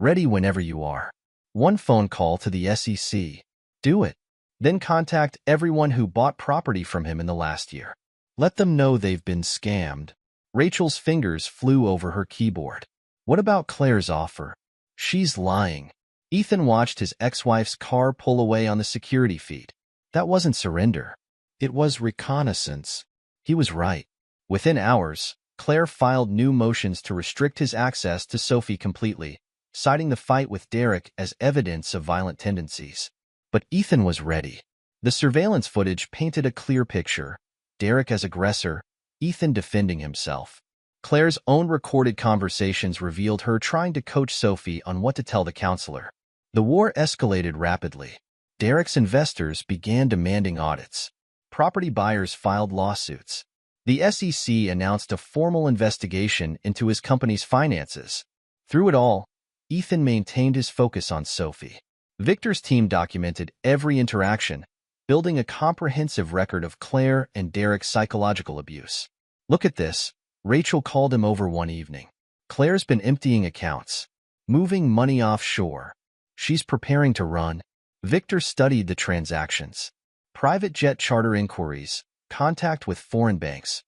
Ready whenever you are. One phone call to the SEC. Do it. Then contact everyone who bought property from him in the last year. Let them know they've been scammed. Rachel's fingers flew over her keyboard. What about Claire's offer? She's lying. Ethan watched his ex-wife's car pull away on the security feed. That wasn't surrender. It was reconnaissance. He was right. Within hours, Claire filed new motions to restrict his access to Sophie completely, citing the fight with Derek as evidence of violent tendencies. But Ethan was ready. The surveillance footage painted a clear picture. Derek as aggressor, Ethan defending himself. Claire's own recorded conversations revealed her trying to coach Sophie on what to tell the counselor. The war escalated rapidly. Derek's investors began demanding audits. Property buyers filed lawsuits. The SEC announced a formal investigation into his company's finances. Through it all, Ethan maintained his focus on Sophie. Victor's team documented every interaction, building a comprehensive record of Claire and Derek's psychological abuse. Look at this. Rachel called him over one evening. Claire's been emptying accounts, moving money offshore. She's preparing to run. Victor studied the transactions. Private jet charter inquiries, contact with foreign banks.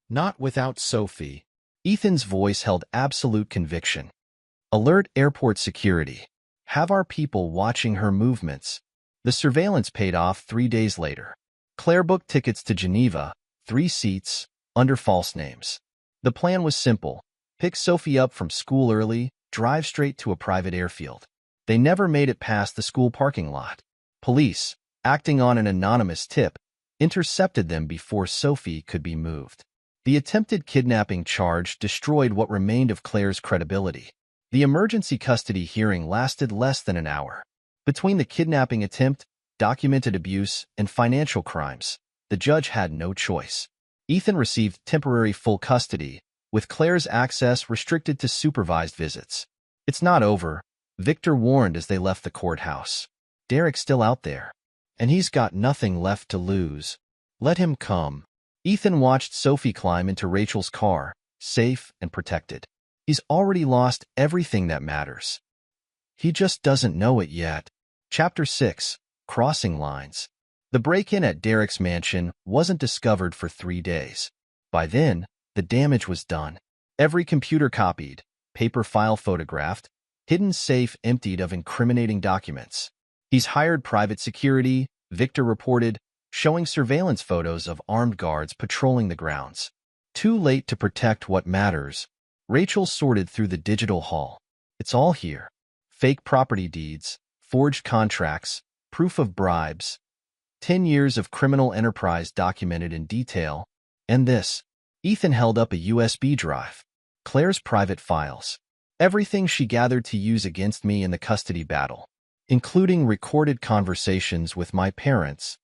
Not without Sophie. Ethan's voice held absolute conviction. Alert airport security. Have our people watching her movements. The surveillance paid off 3 days later. Claire booked tickets to Geneva, 3 seats, under false names. The plan was simple. Pick Sophie up from school early, drive straight to a private airfield. They never made it past the school parking lot. Police, acting on an anonymous tip, intercepted them before Sophie could be moved. The attempted kidnapping charge destroyed what remained of Claire's credibility. The emergency custody hearing lasted less than an hour. Between the kidnapping attempt, documented abuse, and financial crimes, the judge had no choice. Ethan received temporary full custody, with Claire's access restricted to supervised visits. It's not over, Victor warned as they left the courthouse. Derek's still out there, and he's got nothing left to lose. Let him come. Ethan watched Sophie climb into Rachel's car, safe and protected. He's already lost everything that matters. He just doesn't know it yet. Chapter 6. Crossing Lines. The break-in at Derek's mansion wasn't discovered for 3 days. By then, the damage was done. Every computer copied, paper file photographed, hidden safe emptied of incriminating documents. He's hired private security, Victor reported, showing surveillance photos of armed guards patrolling the grounds. Too late to protect what matters. Rachel sorted through the digital haul. It's all here. Fake property deeds, forged contracts, proof of bribes, 10 years of criminal enterprise documented in detail, and this. Ethan held up a USB drive. Claire's private files. Everything she gathered to use against me in the custody battle, including recorded conversations with my parents.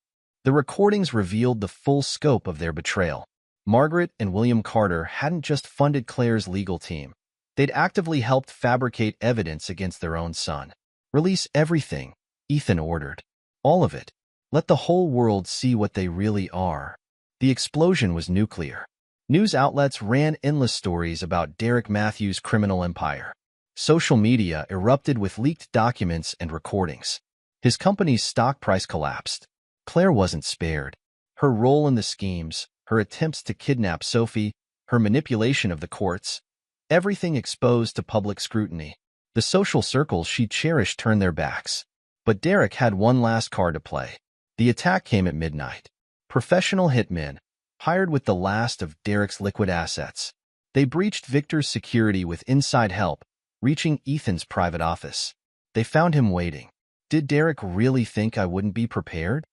The recordings revealed the full scope of their betrayal. Margaret and William Carter hadn't just funded Claire's legal team. They'd actively helped fabricate evidence against their own son. Release everything, Ethan ordered. All of it. Let the whole world see what they really are. The explosion was nuclear. News outlets ran endless stories about Derek Matthews' criminal empire. Social media erupted with leaked documents and recordings. His company's stock price collapsed. Claire wasn't spared. Her role in the schemes, her attempts to kidnap Sophie, her manipulation of the courts, everything exposed to public scrutiny. The social circles she cherished turned their backs. But Derek had one last card to play. The attack came at midnight. Professional hitmen, hired with the last of Derek's liquid assets. They breached Victor's security with inside help, reaching Ethan's private office. They found him waiting. Did Derek really think I wouldn't be prepared?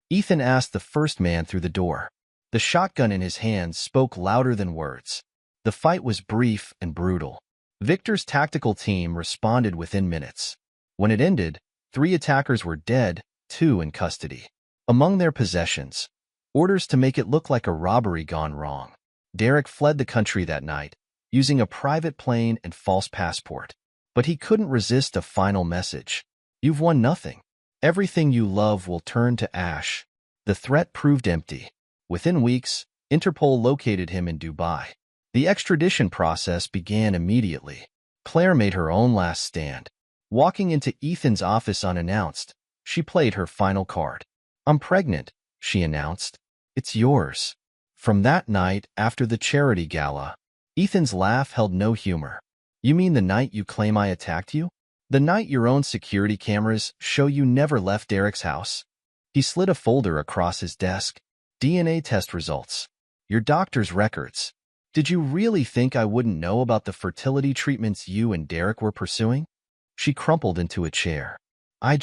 Ethan asked the first man through the door. The shotgun in his hands spoke louder than words. The fight was brief and brutal. Victor's tactical team responded within minutes. When it ended, 3 attackers were dead, 2 in custody. Among their possessions, orders to make it look like a robbery gone wrong. Derek fled the country that night, using a private plane and false passport. But he couldn't resist a final message. You've won nothing. Everything you love will turn to ash. The threat proved empty. Within weeks, Interpol located him in Dubai. The extradition process began immediately. Claire made her own last stand. Walking into Ethan's office unannounced, she played her final card. "I'm pregnant," she announced. "It's yours." From that night, after the charity gala, Ethan's laugh held no humor. "You mean the night you claim I attacked you? The night your own security cameras show you never left Derek's house?" He slid a folder across his desk. "DNA test results. Your doctor's records. Did you really think I wouldn't know about the fertility treatments you and Derek were pursuing?" She crumpled into a chair. I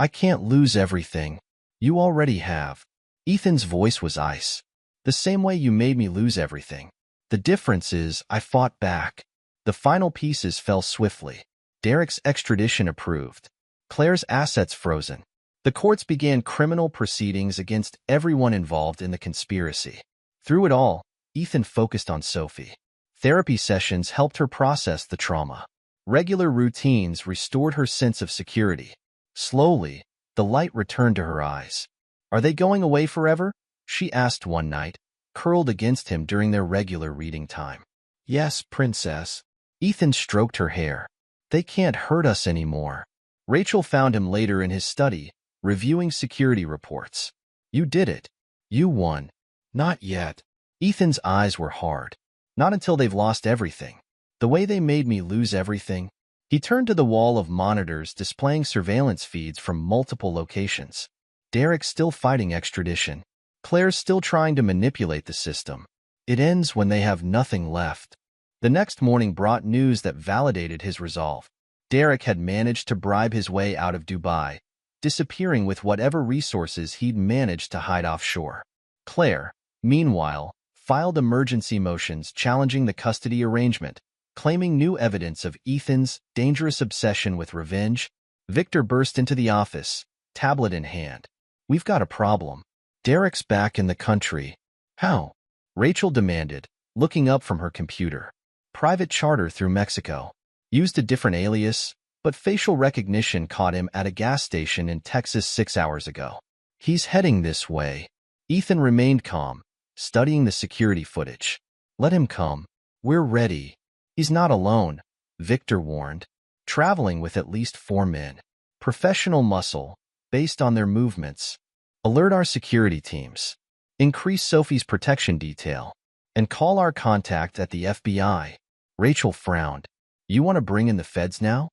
can't lose everything. You already have." Ethan's voice was ice. "The same way you made me lose everything. The difference is I fought back." The final pieces fell swiftly. Derek's extradition approved. Claire's assets frozen. The courts began criminal proceedings against everyone involved in the conspiracy. Through it all, Ethan focused on Sophie. Therapy sessions helped her process the trauma. Regular routines restored her sense of security. Slowly, the light returned to her eyes. "Are they going away forever?" she asked one night, curled against him during their regular reading time. "Yes, princess." Ethan stroked her hair. "They can't hurt us anymore." Rachel found him later in his study, reviewing security reports. "You did it. You won." "Not yet." Ethan's eyes were hard. "Not until they've lost everything. The way they made me lose everything." He turned to the wall of monitors displaying surveillance feeds from multiple locations. Derek's still fighting extradition. Claire's still trying to manipulate the system. It ends when they have nothing left. The next morning brought news that validated his resolve. Derek had managed to bribe his way out of Dubai, disappearing with whatever resources he'd managed to hide offshore. Claire, meanwhile, filed emergency motions challenging the custody arrangement, claiming new evidence of Ethan's dangerous obsession with revenge. Victor burst into the office, tablet in hand. "We've got a problem. Derek's back in the country." "How?" Rachel demanded, looking up from her computer. "Private charter through Mexico. Used a different alias, but facial recognition caught him at a gas station in Texas 6 hours ago. He's heading this way." Ethan remained calm, studying the security footage. "Let him come. We're ready." "He's not alone," Victor warned. "Traveling with at least 4 men. Professional muscle, based on their movements. Alert our security teams. Increase Sophie's protection detail. And call our contact at the FBI." Rachel frowned. "You want to bring in the feds now?"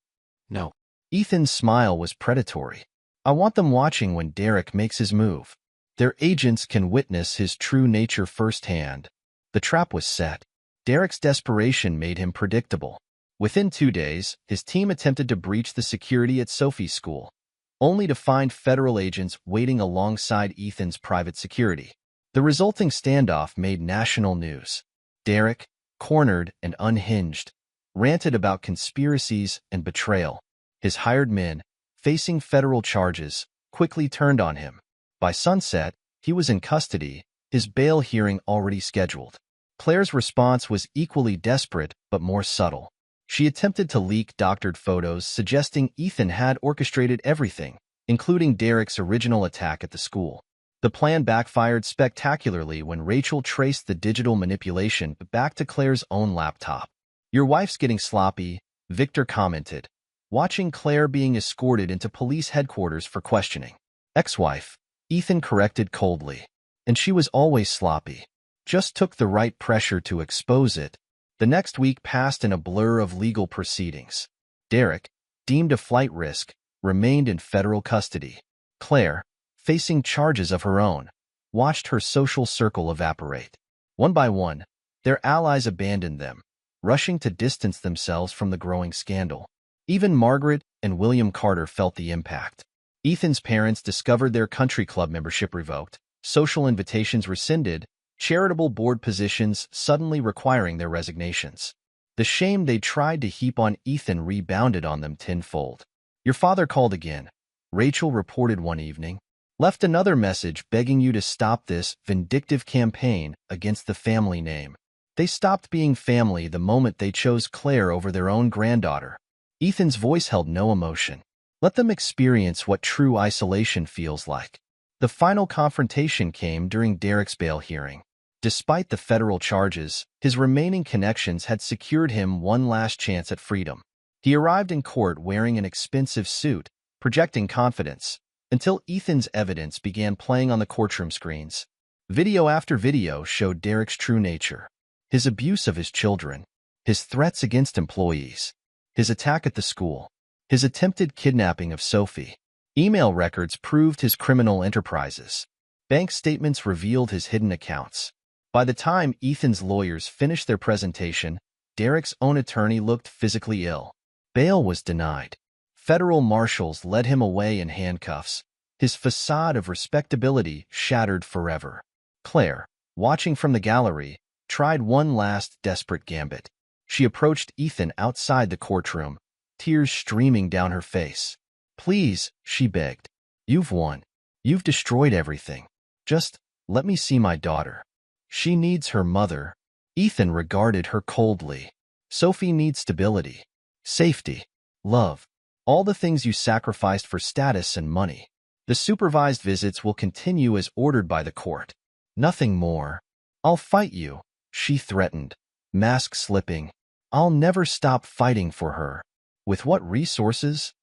"No." Ethan's smile was predatory. "I want them watching when Derek makes his move. Their agents can witness his true nature firsthand." The trap was set. Derek's desperation made him predictable. Within 2 days, his team attempted to breach the security at Sophie's school, only to find federal agents waiting alongside Ethan's private security. The resulting standoff made national news. Derek, cornered and unhinged, ranted about conspiracies and betrayal. His hired men, facing federal charges, quickly turned on him. By sunset, he was in custody, his bail hearing already scheduled. Claire's response was equally desperate but more subtle. She attempted to leak doctored photos suggesting Ethan had orchestrated everything, including Derek's original attack at the school. The plan backfired spectacularly when Rachel traced the digital manipulation back to Claire's own laptop. "Your wife's getting sloppy," Victor commented, watching Claire being escorted into police headquarters for questioning. "Ex-wife," Ethan corrected coldly. "And she was always sloppy. Just took the right pressure to expose it." The next week passed in a blur of legal proceedings. Derek, deemed a flight risk, remained in federal custody. Claire, facing charges of her own, watched her social circle evaporate. One by one, their allies abandoned them, rushing to distance themselves from the growing scandal. Even Margaret and William Carter felt the impact. Ethan's parents discovered their country club membership revoked, social invitations rescinded, charitable board positions suddenly requiring their resignations. The shame they tried to heap on Ethan rebounded on them tenfold. "Your father called again," Rachel reported one evening. "Left another message begging you to stop this vindictive campaign against the family name." They stopped being family the moment they chose Claire over their own granddaughter. Ethan's voice held no emotion. "Let them experience what true isolation feels like." The final confrontation came during Derek's bail hearing. Despite the federal charges, his remaining connections had secured him one last chance at freedom. He arrived in court wearing an expensive suit, projecting confidence, until Ethan's evidence began playing on the courtroom screens. Video after video showed Derek's true nature. His abuse of his children, his threats against employees, his attack at the school, his attempted kidnapping of Sophie. Email records proved his criminal enterprises. Bank statements revealed his hidden accounts. By the time Ethan's lawyers finished their presentation, Derek's own attorney looked physically ill. Bail was denied. Federal marshals led him away in handcuffs. His facade of respectability shattered forever. Claire, watching from the gallery, tried one last desperate gambit. She approached Ethan outside the courtroom, tears streaming down her face. "Please," she begged. "You've won. You've destroyed everything. Just let me see my daughter. She needs her mother." Ethan regarded her coldly. "Sophie needs stability, safety, love, all the things you sacrificed for status and money. The supervised visits will continue as ordered by the court. Nothing more." "I'll fight you," she threatened, mask slipping. "I'll never stop fighting for her." "With what resources?"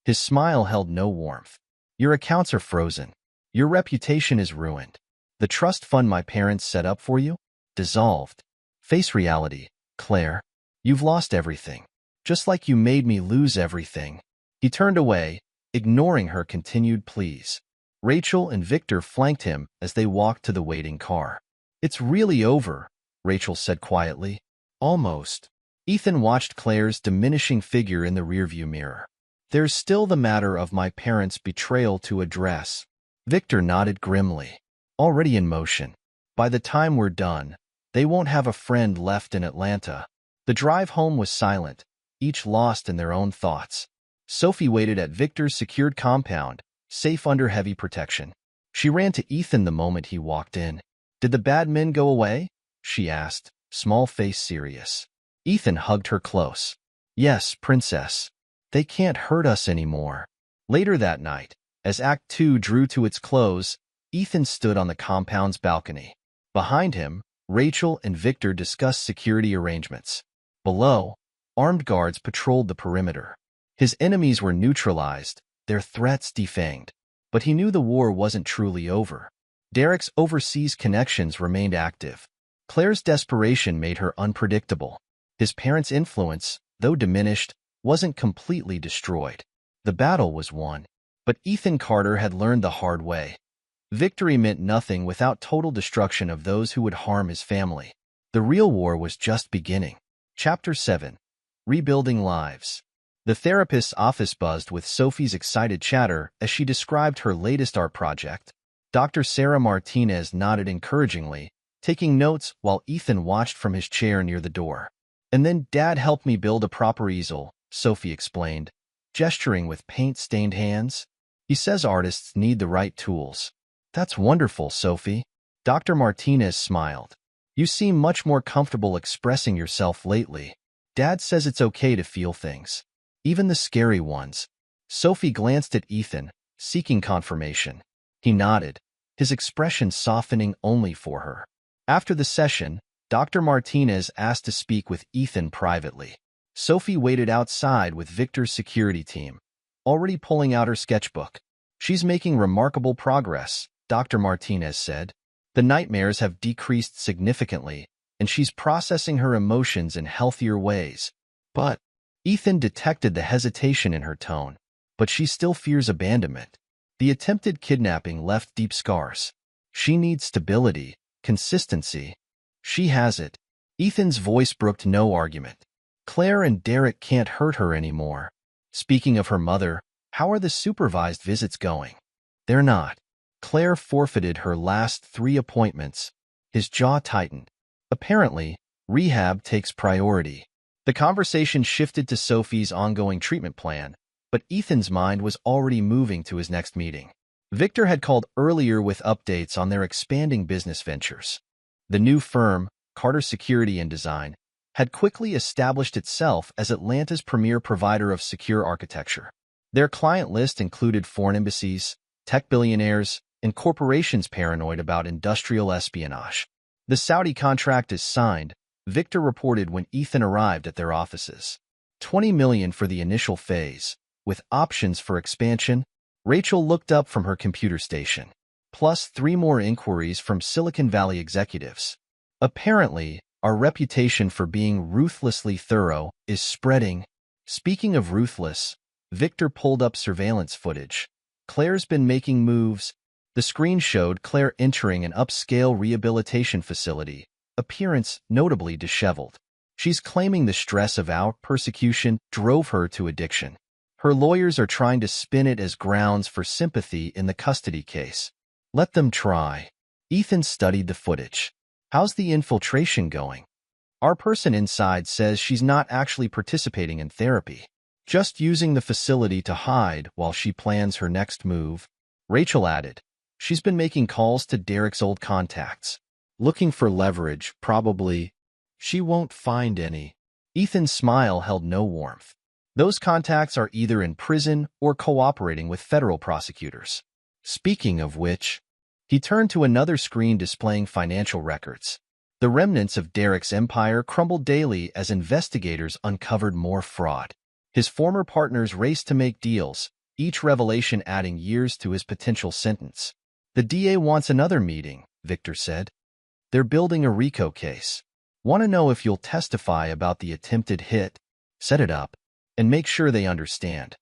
His smile held no warmth. "Your accounts are frozen. Your reputation is ruined. The trust fund my parents set up for you? Dissolved. Face reality, Claire. You've lost everything. Just like you made me lose everything." He turned away, ignoring her continued pleas. Rachel and Victor flanked him as they walked to the waiting car. "It's really over," Rachel said quietly. "Almost." Ethan watched Claire's diminishing figure in the rearview mirror. "There's still the matter of my parents' betrayal to address." Victor nodded grimly. "Already in motion. By the time we're done, they won't have a friend left in Atlanta." The drive home was silent, each lost in their own thoughts. Sophie waited at Victor's secured compound, safe under heavy protection. She ran to Ethan the moment he walked in. "Did the bad men go away?" she asked, small face serious. Ethan hugged her close. "Yes, princess. They can't hurt us anymore." Later that night, as Act 2 drew to its close, Ethan stood on the compound's balcony. Behind him, Rachel and Victor discussed security arrangements. Below, armed guards patrolled the perimeter. His enemies were neutralized, their threats defanged. But he knew the war wasn't truly over. Derek's overseas connections remained active. Claire's desperation made her unpredictable. His parents' influence, though diminished, wasn't completely destroyed. The battle was won. But Ethan Carter had learned the hard way. Victory meant nothing without total destruction of those who would harm his family. The real war was just beginning. Chapter 7. Rebuilding Lives. The therapist's office buzzed with Sophie's excited chatter as she described her latest art project. Dr. Sarah Martinez nodded encouragingly, taking notes while Ethan watched from his chair near the door. "And then Dad helped me build a proper easel," Sophie explained, gesturing with paint-stained hands. "He says artists need the right tools." "That's wonderful, Sophie." Dr. Martinez smiled. "You seem much more comfortable expressing yourself lately. Dad says it's okay to feel things, even the scary ones." Sophie glanced at Ethan, seeking confirmation. He nodded, his expression softening only for her. After the session, Dr. Martinez asked to speak with Ethan privately. Sophie waited outside with Victor's security team, already pulling out her sketchbook. "She's making remarkable progress," Dr. Martinez said. "The nightmares have decreased significantly, and she's processing her emotions in healthier ways." But Ethan detected the hesitation in her tone. "But she still fears abandonment. The attempted kidnapping left deep scars. She needs stability, consistency." "She has it." Ethan's voice brooked no argument. "Claire and Derek can't hurt her anymore." "Speaking of her mother, how are the supervised visits going?" "They're not." Claire forfeited her last 3 appointments. His jaw tightened. "Apparently, rehab takes priority." The conversation shifted to Sophie's ongoing treatment plan, but Ethan's mind was already moving to his next meeting. Victor had called earlier with updates on their expanding business ventures. The new firm, Carter Security and Design, had quickly established itself as Atlanta's premier provider of secure architecture. Their client list included foreign embassies, tech billionaires, and corporations paranoid about industrial espionage. "The Saudi contract is signed," Victor reported when Ethan arrived at their offices. $20 million for the initial phase, with options for expansion. Rachel looked up from her computer station. Plus 3 more inquiries from Silicon Valley executives. Apparently, our reputation for being ruthlessly thorough is spreading. Speaking of ruthless, Victor pulled up surveillance footage. Claire's been making moves. The screen showed Claire entering an upscale rehabilitation facility, appearance notably disheveled. She's claiming the stress of our persecution drove her to addiction. Her lawyers are trying to spin it as grounds for sympathy in the custody case. Let them try. Ethan studied the footage. How's the infiltration going? Our person inside says she's not actually participating in therapy, just using the facility to hide while she plans her next move. Rachel added, she's been making calls to Derek's old contacts. Looking for leverage, probably. She won't find any. Ethan's smile held no warmth. Those contacts are either in prison or cooperating with federal prosecutors. Speaking of which, he turned to another screen displaying financial records. The remnants of Derek's empire crumbled daily as investigators uncovered more fraud. His former partners raced to make deals, each revelation adding years to his potential sentence. The DA wants another meeting, Victor said. They're building a RICO case. Want to know if you'll testify about the attempted hit? Set it up, and make sure they understand.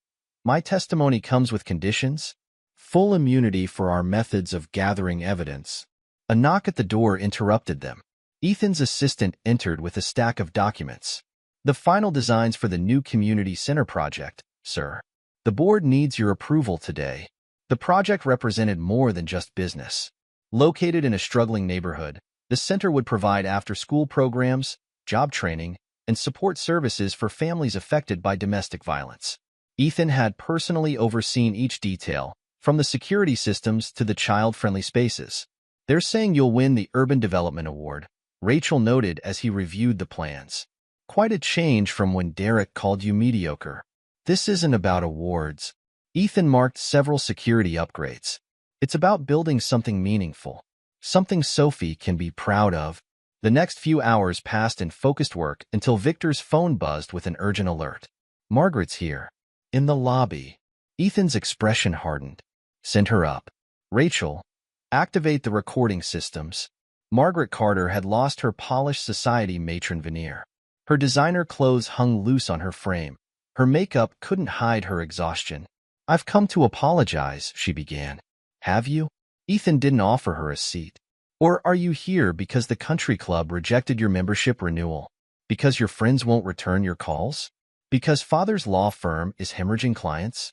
My testimony comes with conditions. Full immunity for our methods of gathering evidence. A knock at the door interrupted them. Ethan's assistant entered with a stack of documents. The final designs for the new community center project, sir. The board needs your approval today. The project represented more than just business. Located in a struggling neighborhood, the center would provide after-school programs, job training, and support services for families affected by domestic violence. Ethan had personally overseen each detail, from the security systems to the child-friendly spaces. They're saying you'll win the Urban Development Award, Rachel noted as he reviewed the plans. Quite a change from when Derek called you mediocre. This isn't about awards. Ethan marked several security upgrades. It's about building something meaningful, something Sophie can be proud of. The next few hours passed in focused work until Victor's phone buzzed with an urgent alert. Margaret's here. In the lobby. Ethan's expression hardened. Send her up. Rachel, activate the recording systems. Margaret Carter had lost her polished society matron veneer. Her designer clothes hung loose on her frame. Her makeup couldn't hide her exhaustion. I've come to apologize, she began. Have you? Ethan didn't offer her a seat. Or are you here because the country club rejected your membership renewal? Because your friends won't return your calls? Because Father's law firm is hemorrhaging clients?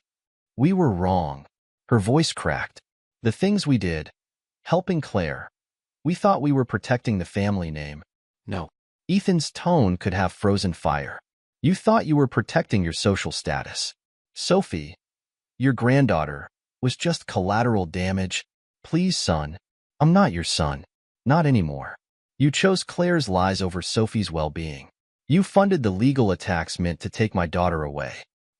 We were wrong. Her voice cracked. The things we did. Helping Claire. We thought we were protecting the family name. No. Ethan's tone could have frozen fire. You thought you were protecting your social status. Sophie, your granddaughter, was just collateral damage. Please, son. I'm not your son. Not anymore. You chose Claire's lies over Sophie's well-being. You funded the legal attacks meant to take my daughter away.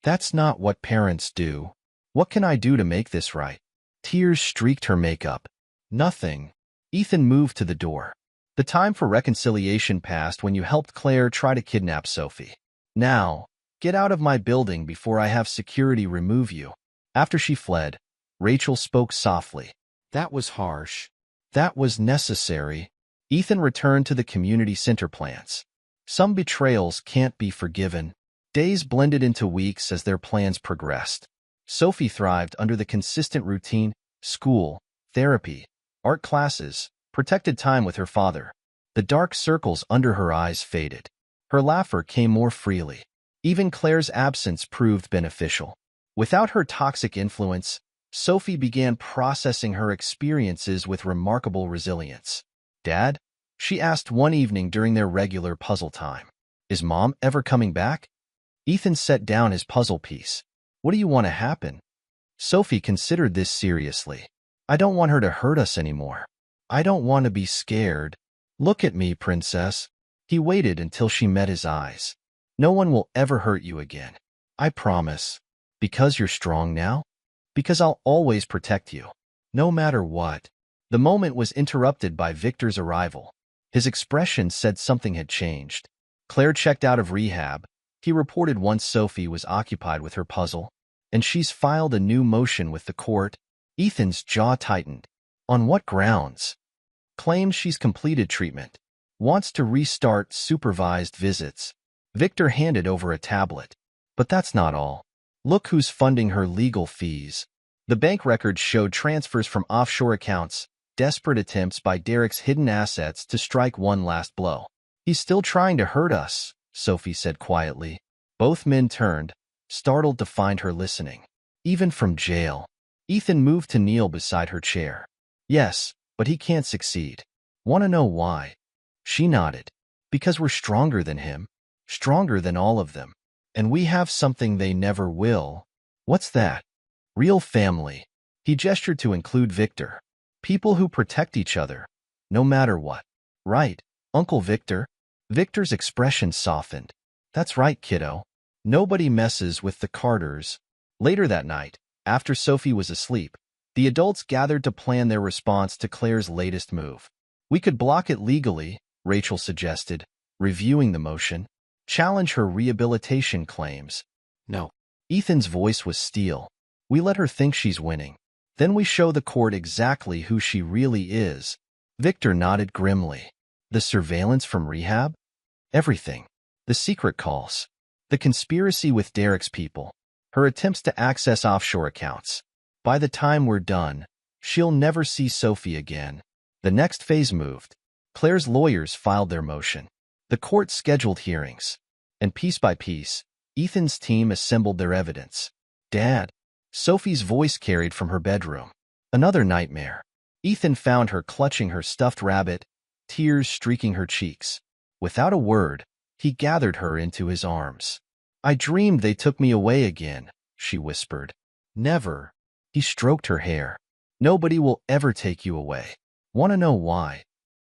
That's not what parents do. What can I do to make this right? Tears streaked her makeup. Nothing. Ethan moved to the door. The time for reconciliation passed when you helped Claire try to kidnap Sophie. Now, get out of my building before I have security remove you. After she fled, Rachel spoke softly. That was harsh. That was necessary. Ethan returned to the community center plans. Some betrayals can't be forgiven. Days blended into weeks as their plans progressed. Sophie thrived under the consistent routine, school, therapy, art classes, protected time with her father. The dark circles under her eyes faded. Her laughter came more freely. Even Claire's absence proved beneficial. Without her toxic influence, Sophie began processing her experiences with remarkable resilience. Dad? She asked one evening during their regular puzzle time. Is Mom ever coming back? Ethan set down his puzzle piece. What do you want to happen? Sophie considered this seriously. I don't want her to hurt us anymore. I don't want to be scared. Look at me, princess. He waited until she met his eyes. No one will ever hurt you again. I promise. Because you're strong now? Because I'll always protect you. No matter what. The moment was interrupted by Victor's arrival. His expression said something had changed. Claire checked out of rehab, He reported once Sophie was occupied with her puzzle, and she's filed a new motion with the court. Ethan's jaw tightened. On what grounds? Claims she's completed treatment. Wants to restart supervised visits. Victor handed over a tablet. But that's not all. Look who's funding her legal fees. The bank records showed transfers from offshore accounts, desperate attempts by Derek's hidden assets to strike one last blow. He's still trying to hurt us, Sophie said quietly. Both men turned, startled to find her listening. Even from jail. Ethan moved to kneel beside her chair. Yes, but he can't succeed. Want to know why? She nodded. Because we're stronger than him. Stronger than all of them. And we have something they never will. What's that? Real family. He gestured to include Victor. People who protect each other, no matter what. Right, Uncle Victor? Victor's expression softened. That's right, kiddo. Nobody messes with the Carters. Later that night, after Sophie was asleep, the adults gathered to plan their response to Claire's latest move. We could block it legally, Rachel suggested, reviewing the motion. Challenge her rehabilitation claims. No. Ethan's voice was steel. We let her think she's winning. Then we show the court exactly who she really is. Victor nodded grimly. The surveillance from rehab? Everything. The secret calls. The conspiracy with Derek's people. Her attempts to access offshore accounts. By the time we're done, she'll never see Sophie again. The next phase moved. Claire's lawyers filed their motion. The court scheduled hearings. And piece by piece, Ethan's team assembled their evidence. Dad. Sophie's voice carried from her bedroom. Another nightmare. Ethan found her clutching her stuffed rabbit, tears streaking her cheeks. Without a word, he gathered her into his arms. I dreamed they took me away again, she whispered. Never. He stroked her hair. Nobody will ever take you away. Want to know why?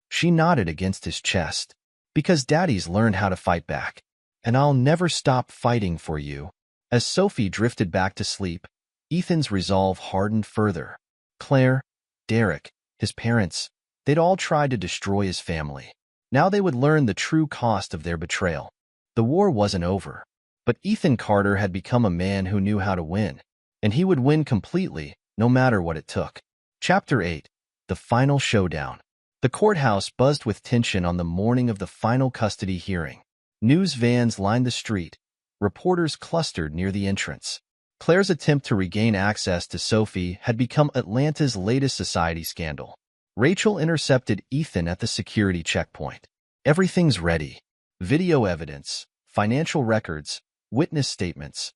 She nodded against his chest. Because Daddy's learned how to fight back. And I'll never stop fighting for you. As Sophie drifted back to sleep, Ethan's resolve hardened further. Claire, Derek, his parents, they'd all tried to destroy his family. Now they would learn the true cost of their betrayal. The war wasn't over. But Ethan Carter had become a man who knew how to win. And he would win completely, no matter what it took. Chapter 8. The Final Showdown. The courthouse buzzed with tension on the morning of the final custody hearing. News vans lined the street. Reporters clustered near the entrance. Claire's attempt to regain access to Sophie had become Atlanta's latest society scandal. Rachel intercepted Ethan at the security checkpoint. Everything's ready. Video evidence, financial records, witness statements.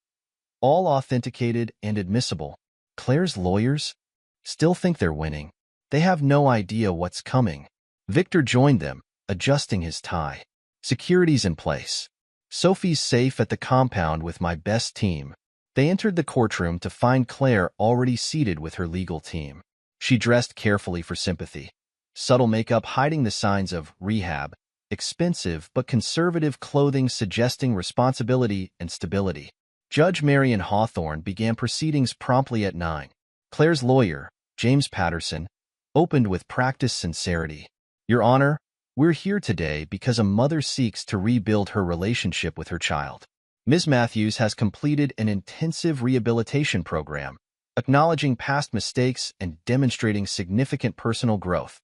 All authenticated and admissible. Claire's lawyers still think they're winning. They have no idea what's coming. Victor joined them, adjusting his tie. Security's in place. Sophie's safe at the compound with my best team. They entered the courtroom to find Claire already seated with her legal team. She dressed carefully for sympathy. Subtle makeup hiding the signs of rehab, expensive but conservative clothing suggesting responsibility and stability. Judge Marion Hawthorne began proceedings promptly at 9. Claire's lawyer, James Patterson, opened with practiced sincerity. Your Honor, we're here today because a mother seeks to rebuild her relationship with her child. Ms. Matthews has completed an intensive rehabilitation program, acknowledging past mistakes and demonstrating significant personal growth.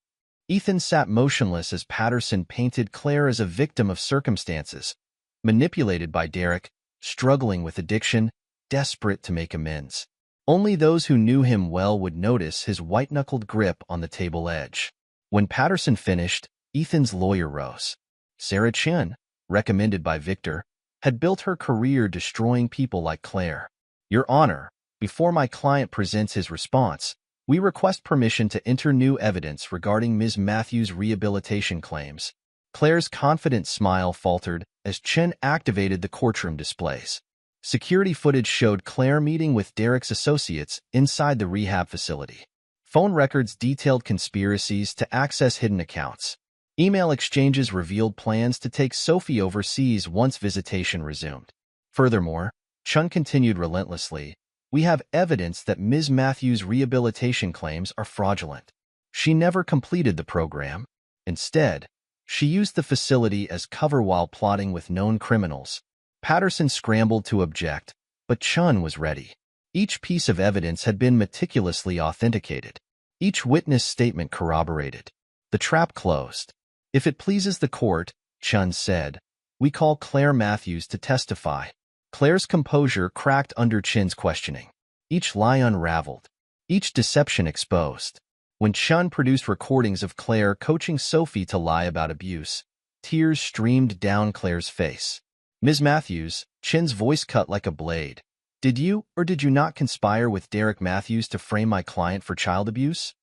Ethan sat motionless as Patterson painted Claire as a victim of circumstances, manipulated by Derek, struggling with addiction, desperate to make amends. Only those who knew him well would notice his white-knuckled grip on the table edge. When Patterson finished, Ethan's lawyer rose. Sarah Chen, recommended by Victor, had built her career destroying people like Claire. Your Honor, before my client presents his response, we request permission to enter new evidence regarding Ms. Matthews' rehabilitation claims. Claire's confident smile faltered as Chen activated the courtroom displays. Security footage showed Claire meeting with Derek's associates inside the rehab facility. Phone records detailed conspiracies to access hidden accounts. Email exchanges revealed plans to take Sophie overseas once visitation resumed. Furthermore, Chen continued relentlessly, we have evidence that Ms. Matthews' rehabilitation claims are fraudulent. She never completed the program. Instead, she used the facility as cover while plotting with known criminals. Patterson scrambled to object, but Chun was ready. Each piece of evidence had been meticulously authenticated. Each witness statement corroborated. The trap closed. If it pleases the court, Chun said, we call Claire Matthews to testify. Claire's composure cracked under Chin's questioning. Each lie unraveled. Each deception exposed. When Chun produced recordings of Claire coaching Sophie to lie about abuse, tears streamed down Claire's face. Ms. Matthews, Chin's voice cut like a blade. Did you or did you not conspire with Derek Matthews to frame my client for child abuse?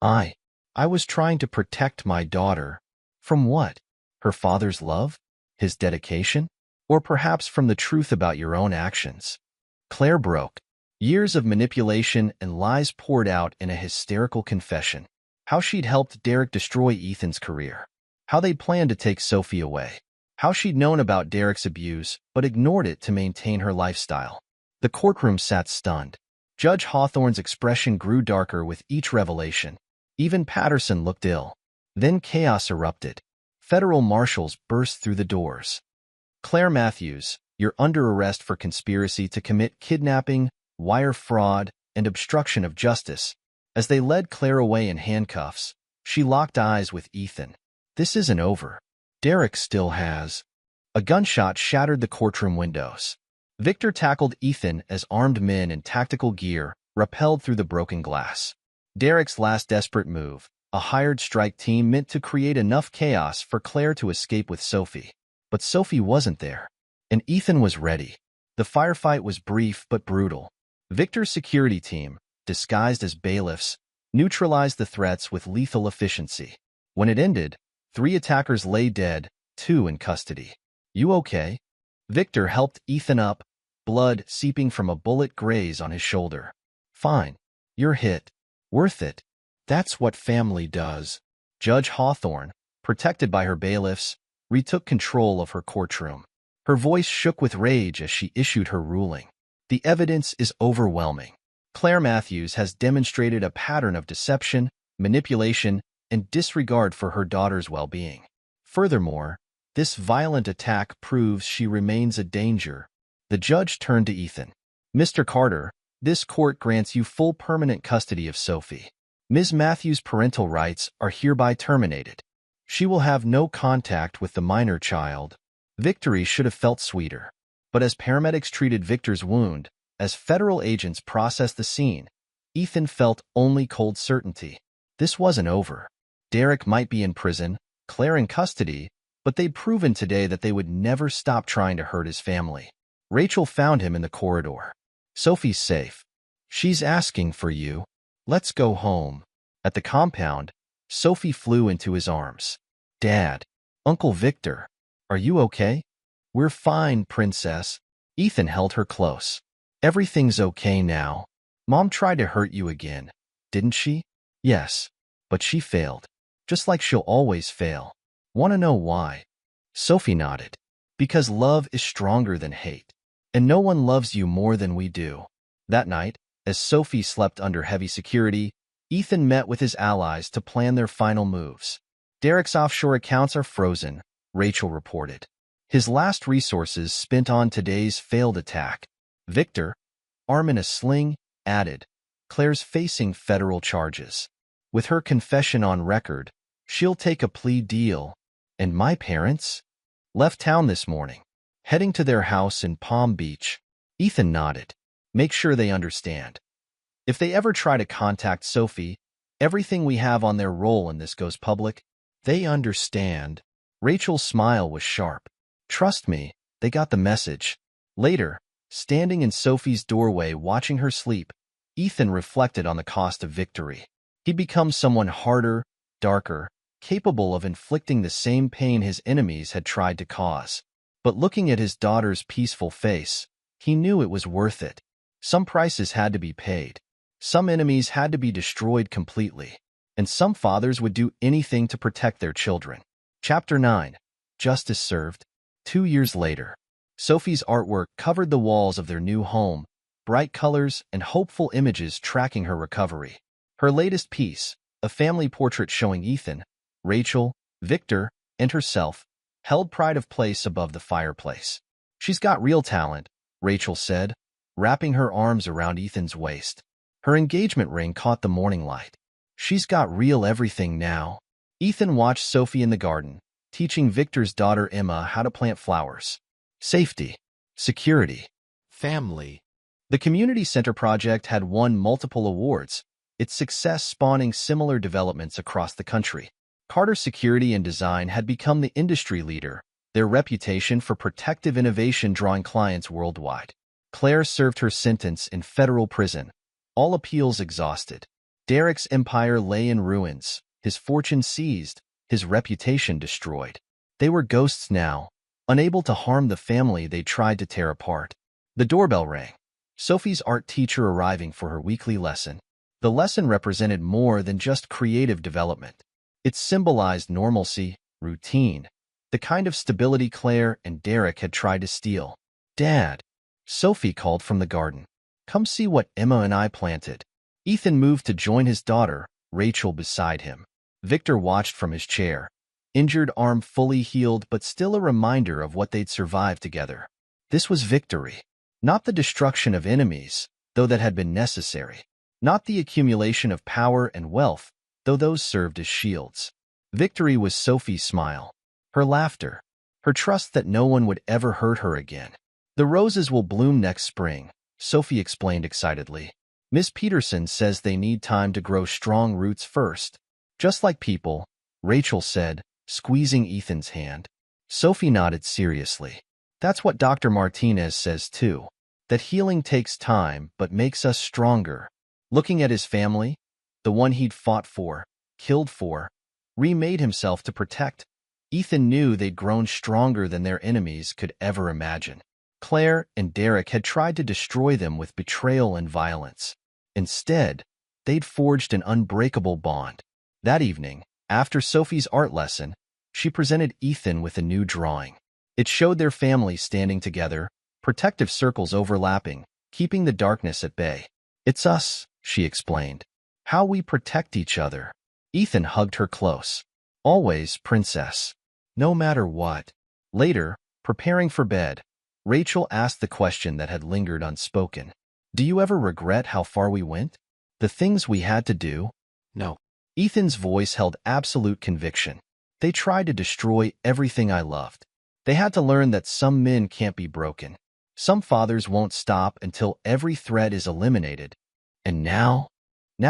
I was trying to protect my daughter. From what? Her father's love? His dedication? Or perhaps from the truth about your own actions? Claire broke. Years of manipulation and lies poured out in a hysterical confession. How she'd helped Derek destroy Ethan's career. How they'd planned to take Sophie away. How she'd known about Derek's abuse but ignored it to maintain her lifestyle. The courtroom sat stunned. Judge Hawthorne's expression grew darker with each revelation. Even Patterson looked ill. Then chaos erupted. Federal marshals burst through the doors. Claire Matthews, you're under arrest for conspiracy to commit kidnapping, wire fraud, and obstruction of justice. As they led Claire away in handcuffs, she locked eyes with Ethan. This isn't over. Derek still has. A gunshot shattered the courtroom windows. Victor tackled Ethan as armed men in tactical gear rappelled through the broken glass. Derek's last desperate move, a hired strike team meant to create enough chaos for Claire to escape with Sophie. But Sophie wasn't there, and Ethan was ready. The firefight was brief but brutal. Victor's security team, disguised as bailiffs, neutralized the threats with lethal efficiency. When it ended, 3 attackers lay dead, 2 in custody. You okay? Victor helped Ethan up, blood seeping from a bullet graze on his shoulder. Fine. You're hit. Worth it. That's what family does. Judge Hawthorne, protected by her bailiffs, retook control of her courtroom. Her voice shook with rage as she issued her ruling. The evidence is overwhelming. Claire Matthews has demonstrated a pattern of deception, manipulation, and disregard for her daughter's well-being. Furthermore, this violent attack proves she remains a danger. The judge turned to Ethan. Mr. Carter, this court grants you full permanent custody of Sophie. Ms. Matthews' parental rights are hereby terminated. She will have no contact with the minor child. Victory should have felt sweeter. But as paramedics treated Victor's wound, as federal agents processed the scene, Ethan felt only cold certainty. This wasn't over. Derek might be in prison, Claire in custody, but they'd proven today that they would never stop trying to hurt his family. Rachel found him in the corridor. Sophie's safe. She's asking for you. Let's go home. At the compound, Sophie flew into his arms. Dad. Uncle Victor. Are you okay? We're fine, Princess. Ethan held her close. Everything's okay now. Mom tried to hurt you again, didn't she? Yes. But she failed. Just like she'll always fail. Want to know why? Sophie nodded. Because love is stronger than hate. And no one loves you more than we do. That night, as Sophie slept under heavy security, Ethan met with his allies to plan their final moves. Derek's offshore accounts are frozen, Rachel reported. His last resources spent on today's failed attack. Victor, arm in a sling, added, Claire's facing federal charges. With her confession on record, she'll take a plea deal. And my parents? Left town this morning, heading to their house in Palm Beach. Ethan nodded. Make sure they understand. If they ever try to contact Sophie, everything we have on their roll in this goes public. They understand. Rachel's smile was sharp. Trust me, they got the message. Later, standing in Sophie's doorway watching her sleep, Ethan reflected on the cost of victory. He'd become someone harder, darker, capable of inflicting the same pain his enemies had tried to cause. But looking at his daughter's peaceful face, he knew it was worth it. Some prices had to be paid. Some enemies had to be destroyed completely. And some fathers would do anything to protect their children. Chapter 9. Justice Served. 2 years later, Sophie's artwork covered the walls of their new home, bright colors and hopeful images tracking her recovery. Her latest piece, a family portrait showing Ethan, Rachel, Victor, and herself, held pride of place above the fireplace. She's got real talent, Rachel said, wrapping her arms around Ethan's waist. Her engagement ring caught the morning light. She's got real everything now. Ethan watched Sophie in the garden, teaching Victor's daughter Emma how to plant flowers. Safety, security, family. The community center project had won multiple awards, its success spawning similar developments across the country. Carter Security and Design had become the industry leader, their reputation for protective innovation drawing clients worldwide. Claire served her sentence in federal prison, all appeals exhausted. Derek's empire lay in ruins, his fortune seized, his reputation destroyed. They were ghosts now, unable to harm the family they tried to tear apart. The doorbell rang. Sophie's art teacher arriving for her weekly lesson. The lesson represented more than just creative development. It symbolized normalcy, routine, the kind of stability Claire and Derek had tried to steal. "Dad," Sophie called from the garden. "Come see what Emma and I planted." Ethan moved to join his daughter, Rachel, beside him. Victor watched from his chair, injured arm fully healed but still a reminder of what they'd survived together. This was victory. Not the destruction of enemies, though that had been necessary. Not the accumulation of power and wealth, though those served as shields. Victory was Sophie's smile, her laughter, her trust that no one would ever hurt her again. "The roses will bloom next spring," Sophie explained excitedly. "Miss Peterson says they need time to grow strong roots first. Just like people," Rachel said, squeezing Ethan's hand. Sophie nodded seriously. "That's what Dr. Martinez says too, that healing takes time but makes us stronger." Looking at his family, the one he'd fought for, killed for, remade himself to protect, Ethan knew they'd grown stronger than their enemies could ever imagine. Claire and Derek had tried to destroy them with betrayal and violence. Instead, they'd forged an unbreakable bond. That evening, after Sophie's art lesson, she presented Ethan with a new drawing. It showed their family standing together, protective circles overlapping, keeping the darkness at bay. "It's us," she explained. "How we protect each other." Ethan hugged her close. "Always, princess. No matter what." Later, preparing for bed, Rachel asked the question that had lingered unspoken. "Do you ever regret how far we went? The things we had to do?" "No." Ethan's voice held absolute conviction. "They tried to destroy everything I loved. They had to learn that some men can't be broken. Some fathers won't stop until every threat is eliminated. And now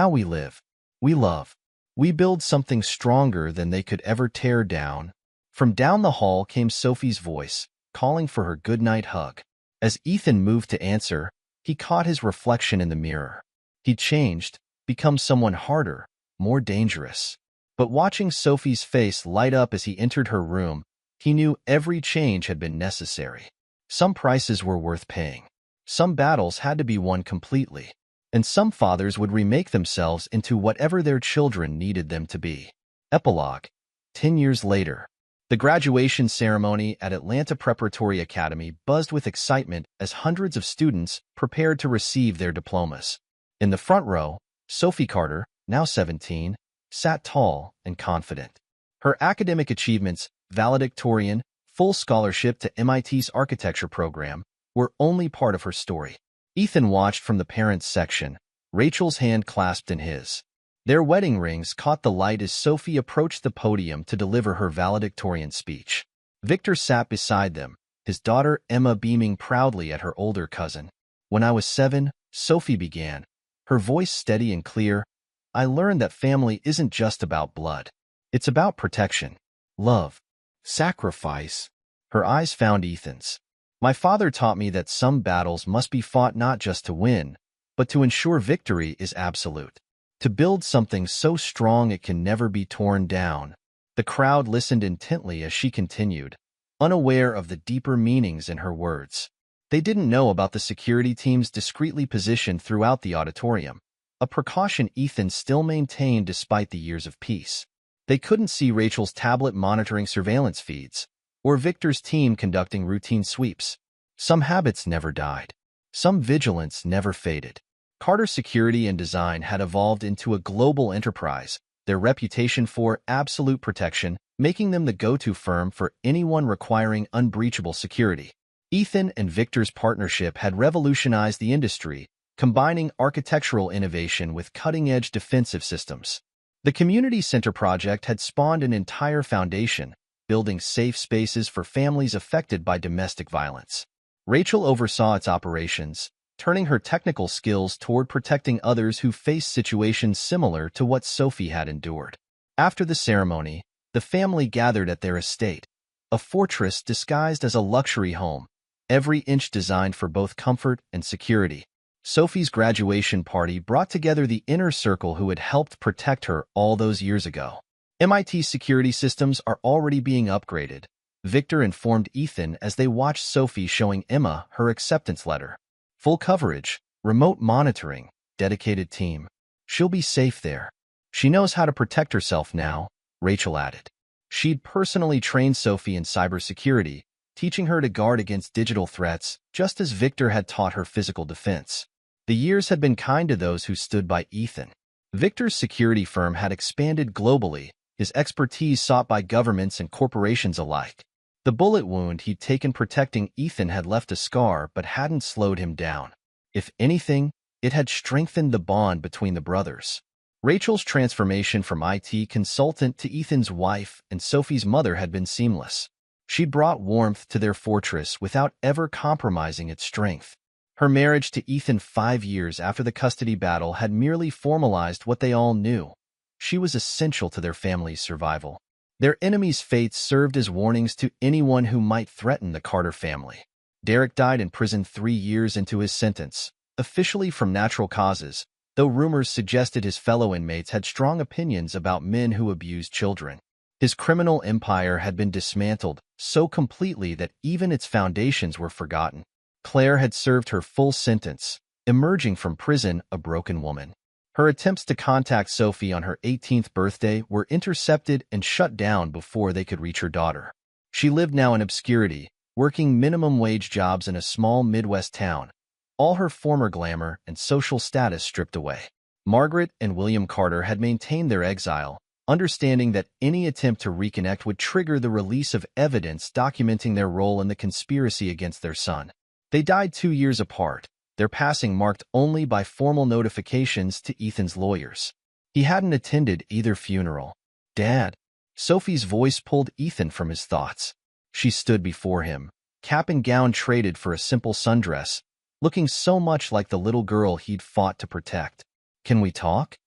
we live. We love. We build something stronger than they could ever tear down." From down the hall came Sophie's voice, calling for her goodnight hug. As Ethan moved to answer, he caught his reflection in the mirror. He'd changed, become someone harder, more dangerous. But watching Sophie's face light up as he entered her room, he knew every change had been necessary. Some prices were worth paying. Some battles had to be won completely. And some fathers would remake themselves into whatever their children needed them to be. Epilogue. 10 years later. The graduation ceremony at Atlanta Preparatory Academy buzzed with excitement as hundreds of students prepared to receive their diplomas. In the front row, Sophie Carter, now 17, sat tall and confident. Her academic achievements, valedictorian, full scholarship to MIT's architecture program, were only part of her story. Ethan watched from the parents' section, Rachel's hand clasped in his. Their wedding rings caught the light as Sophie approached the podium to deliver her valedictorian speech. Victor sat beside them, his daughter Emma beaming proudly at her older cousin. "When I was 7, Sophie began, her voice steady and clear, I learned that family isn't just about blood. It's about protection, love, sacrifice." Her eyes found Ethan's. "My father taught me that some battles must be fought not just to win, but to ensure victory is absolute. To build something so strong it can never be torn down." The crowd listened intently as she continued, unaware of the deeper meanings in her words. They didn't know about the security teams discreetly positioned throughout the auditorium, a precaution Ethan still maintained despite the years of peace. They couldn't see Rachel's tablet monitoring surveillance feeds, or Victor's team conducting routine sweeps. Some habits never died. Some vigilance never faded. Carter Security and Design had evolved into a global enterprise, their reputation for absolute protection making them the go-to firm for anyone requiring unbreachable security. Ethan and Victor's partnership had revolutionized the industry, combining architectural innovation with cutting-edge defensive systems. The Community Center project had spawned an entire foundation, building safe spaces for families affected by domestic violence. Rachel oversaw its operations, turning her technical skills toward protecting others who faced situations similar to what Sophie had endured. After the ceremony, the family gathered at their estate, a fortress disguised as a luxury home, every inch designed for both comfort and security. Sophie's graduation party brought together the inner circle who had helped protect her all those years ago. MIT security systems are already being upgraded, Victor informed Ethan as they watched Sophie showing Emma her acceptance letter. Full coverage, remote monitoring, dedicated team. She'll be safe there. She knows how to protect herself now, Rachel added. She'd personally trained Sophie in cybersecurity, teaching her to guard against digital threats, just as Victor had taught her physical defense. The years had been kind to those who stood by Ethan. Victor's security firm had expanded globally, his expertise sought by governments and corporations alike. The bullet wound he'd taken protecting Ethan had left a scar but hadn't slowed him down. If anything, it had strengthened the bond between the brothers. Rachel's transformation from IT consultant to Ethan's wife and Sophie's mother had been seamless. She'd brought warmth to their fortress without ever compromising its strength. Her marriage to Ethan 5 years after the custody battle had merely formalized what they all knew. She was essential to their family's survival. Their enemies' fates served as warnings to anyone who might threaten the Carter family. Derek died in prison 3 years into his sentence, officially from natural causes, though rumors suggested his fellow inmates had strong opinions about men who abused children. His criminal empire had been dismantled so completely that even its foundations were forgotten. Claire had served her full sentence, emerging from prison a broken woman. Her attempts to contact Sophie on her 18th birthday were intercepted and shut down before they could reach her daughter. She lived now in obscurity, working minimum-wage jobs in a small Midwest town, all her former glamour and social status stripped away. Margaret and William Carter had maintained their exile, understanding that any attempt to reconnect would trigger the release of evidence documenting their role in the conspiracy against their son. They died 2 years apart, their passing marked only by formal notifications to Ethan's lawyers. He hadn't attended either funeral. "Dad." Sophie's voice pulled Ethan from his thoughts. She stood before him, cap and gown traded for a simple sundress, looking so much like the little girl he'd fought to protect. "Can we talk?"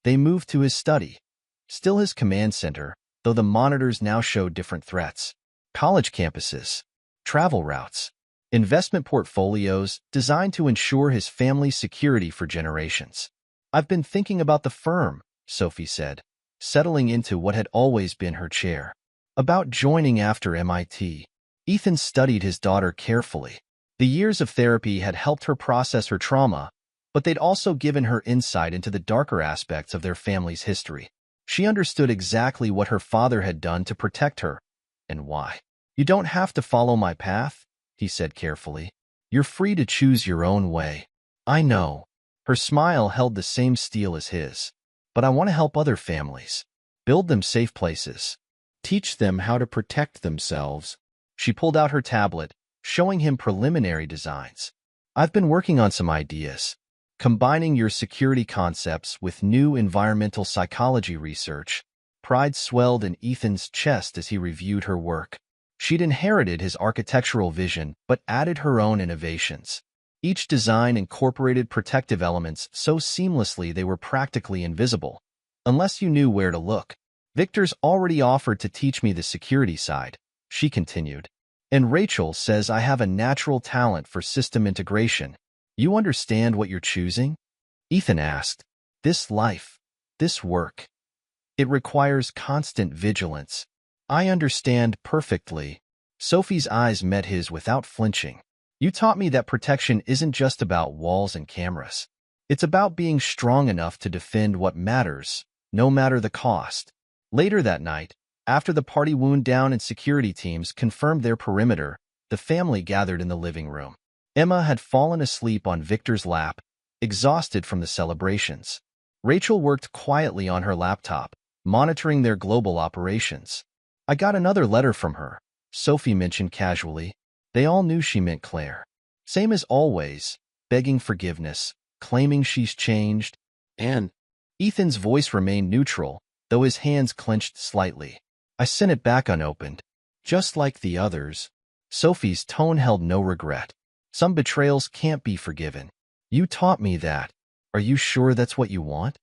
They moved to his study. Still his command center, though the monitors now showed different threats. College campuses, travel routes, investment portfolios designed to ensure his family's security for generations. "I've been thinking about the firm," Sophie said, settling into what had always been her chair. "About joining after MIT. Ethan studied his daughter carefully. The years of therapy had helped her process her trauma, but they'd also given her insight into the darker aspects of their family's history. She understood exactly what her father had done to protect her, and why. "You don't have to follow my path," he said carefully. "You're free to choose your own way." "I know." Her smile held the same steel as his. "But I want to help other families. Build them safe places. Teach them how to protect themselves." She pulled out her tablet, showing him preliminary designs. "I've been working on some ideas. Combining your security concepts with new environmental psychology research." Pride swelled in Ethan's chest as he reviewed her work. She'd inherited his architectural vision, but added her own innovations. Each design incorporated protective elements so seamlessly they were practically invisible, unless you knew where to look. "Victor's already offered to teach me the security side," she continued. "And Rachel says I have a natural talent for system integration. You understand what you're choosing?" Ethan asked. "This life, this work, it requires constant vigilance." "I understand perfectly." Sophie's eyes met his without flinching. "You taught me that protection isn't just about walls and cameras. It's about being strong enough to defend what matters, no matter the cost." Later that night, after the party wound down and security teams confirmed their perimeter, the family gathered in the living room. Emma had fallen asleep on Victor's lap, exhausted from the celebrations. Rachel worked quietly on her laptop, monitoring their global operations. "I got another letter from her," Sophie mentioned casually. They all knew she meant Claire. Same as always, begging forgiveness, claiming she's changed, and Ethan's voice remained neutral, though his hands clenched slightly. I sent it back unopened. Just like the others. Sophie's tone held no regret. Some betrayals can't be forgiven. You taught me that. Are you sure that's what you want?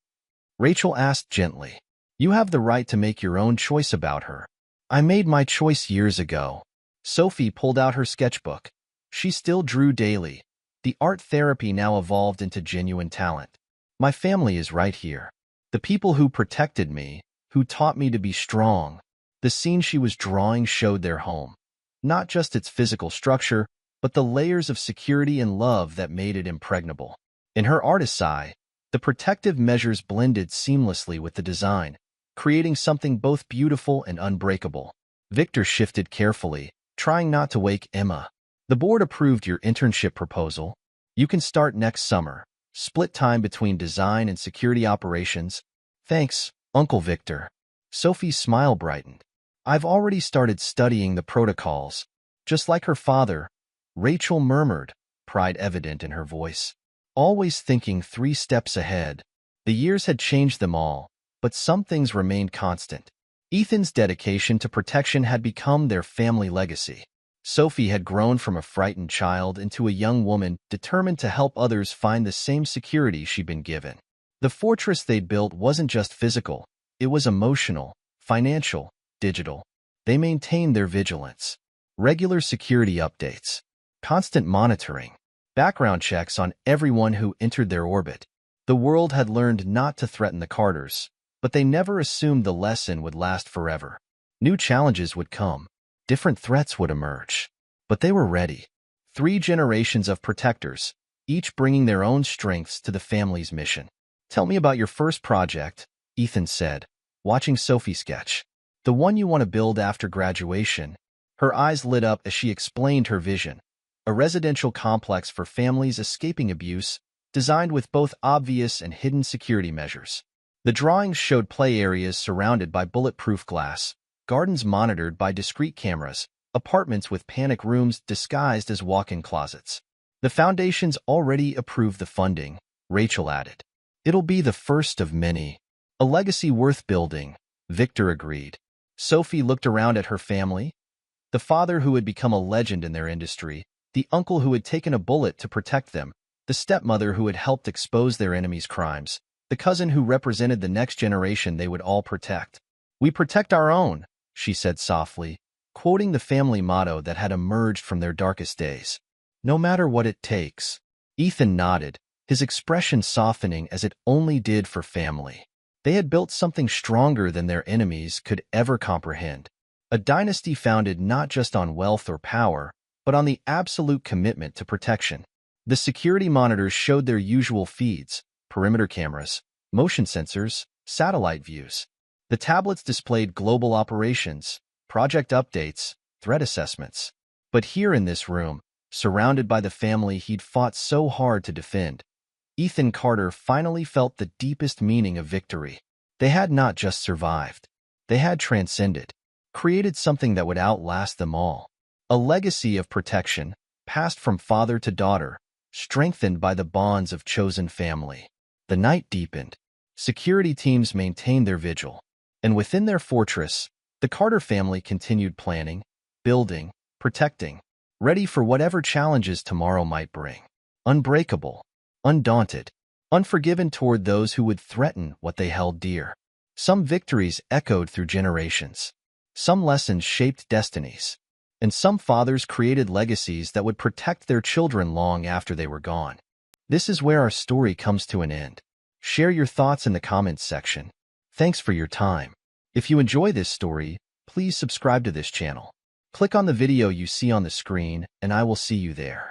Rachel asked gently. You have the right to make your own choice about her. I made my choice years ago. Sophie pulled out her sketchbook. She still drew daily. The art therapy now evolved into genuine talent. My family is right here. The people who protected me, who taught me to be strong. The scene she was drawing showed their home. Not just its physical structure, but the layers of security and love that made it impregnable. In her artist's eye, the protective measures blended seamlessly with the design, creating something both beautiful and unbreakable. Victor shifted carefully, trying not to wake Emma. The board approved your internship proposal. You can start next summer. Split time between design and security operations. Thanks, Uncle Victor. Sophie's smile brightened. I've already started studying the protocols. Just like her father, Rachel murmured, pride evident in her voice. Always thinking 3 steps ahead. The years had changed them all, but some things remained constant. Ethan's dedication to protection had become their family legacy. Sophie had grown from a frightened child into a young woman determined to help others find the same security she'd been given. The fortress they'd built wasn't just physical, it was emotional, financial, digital. They maintained their vigilance. Regular security updates, constant monitoring, background checks on everyone who entered their orbit. The world had learned not to threaten the Carters, but they never assumed the lesson would last forever. New challenges would come. Different threats would emerge, but they were ready. 3 generations of protectors, each bringing their own strengths to the family's mission. Tell me about your first project, Ethan said, watching Sophie sketch. The one you want to build after graduation. Her eyes lit up as she explained her vision. A residential complex for families escaping abuse, designed with both obvious and hidden security measures. The drawings showed play areas surrounded by bulletproof glass, gardens monitored by discreet cameras, apartments with panic rooms disguised as walk-in closets. The foundations already approved the funding, Rachel added. It'll be the first of many. A legacy worth building, Victor agreed. Sophie looked around at her family. The father who had become a legend in their industry, the uncle who had taken a bullet to protect them, the stepmother who had helped expose their enemies' crimes, the cousin who represented the next generation they would all protect. We protect our own, she said softly, quoting the family motto that had emerged from their darkest days. No matter what it takes. Ethan nodded, his expression softening as it only did for family. They had built something stronger than their enemies could ever comprehend. A dynasty founded not just on wealth or power, but on the absolute commitment to protection. The security monitors showed their usual feeds, perimeter cameras, motion sensors, satellite views. The tablets displayed global operations, project updates, threat assessments. But here in this room, surrounded by the family he'd fought so hard to defend, Ethan Carter finally felt the deepest meaning of victory. They had not just survived. They had transcended, created something that would outlast them all. A legacy of protection, passed from father to daughter, strengthened by the bonds of chosen family. The night deepened. Security teams maintained their vigil. And within their fortress, the Carter family continued planning, building, protecting, ready for whatever challenges tomorrow might bring. Unbreakable, undaunted, unforgiven toward those who would threaten what they held dear. Some victories echoed through generations. Some lessons shaped destinies. And some fathers created legacies that would protect their children long after they were gone. This is where our story comes to an end. Share your thoughts in the comments section. Thanks for your time. If you enjoy this story, please subscribe to this channel. Click on the video you see on the screen, and I will see you there.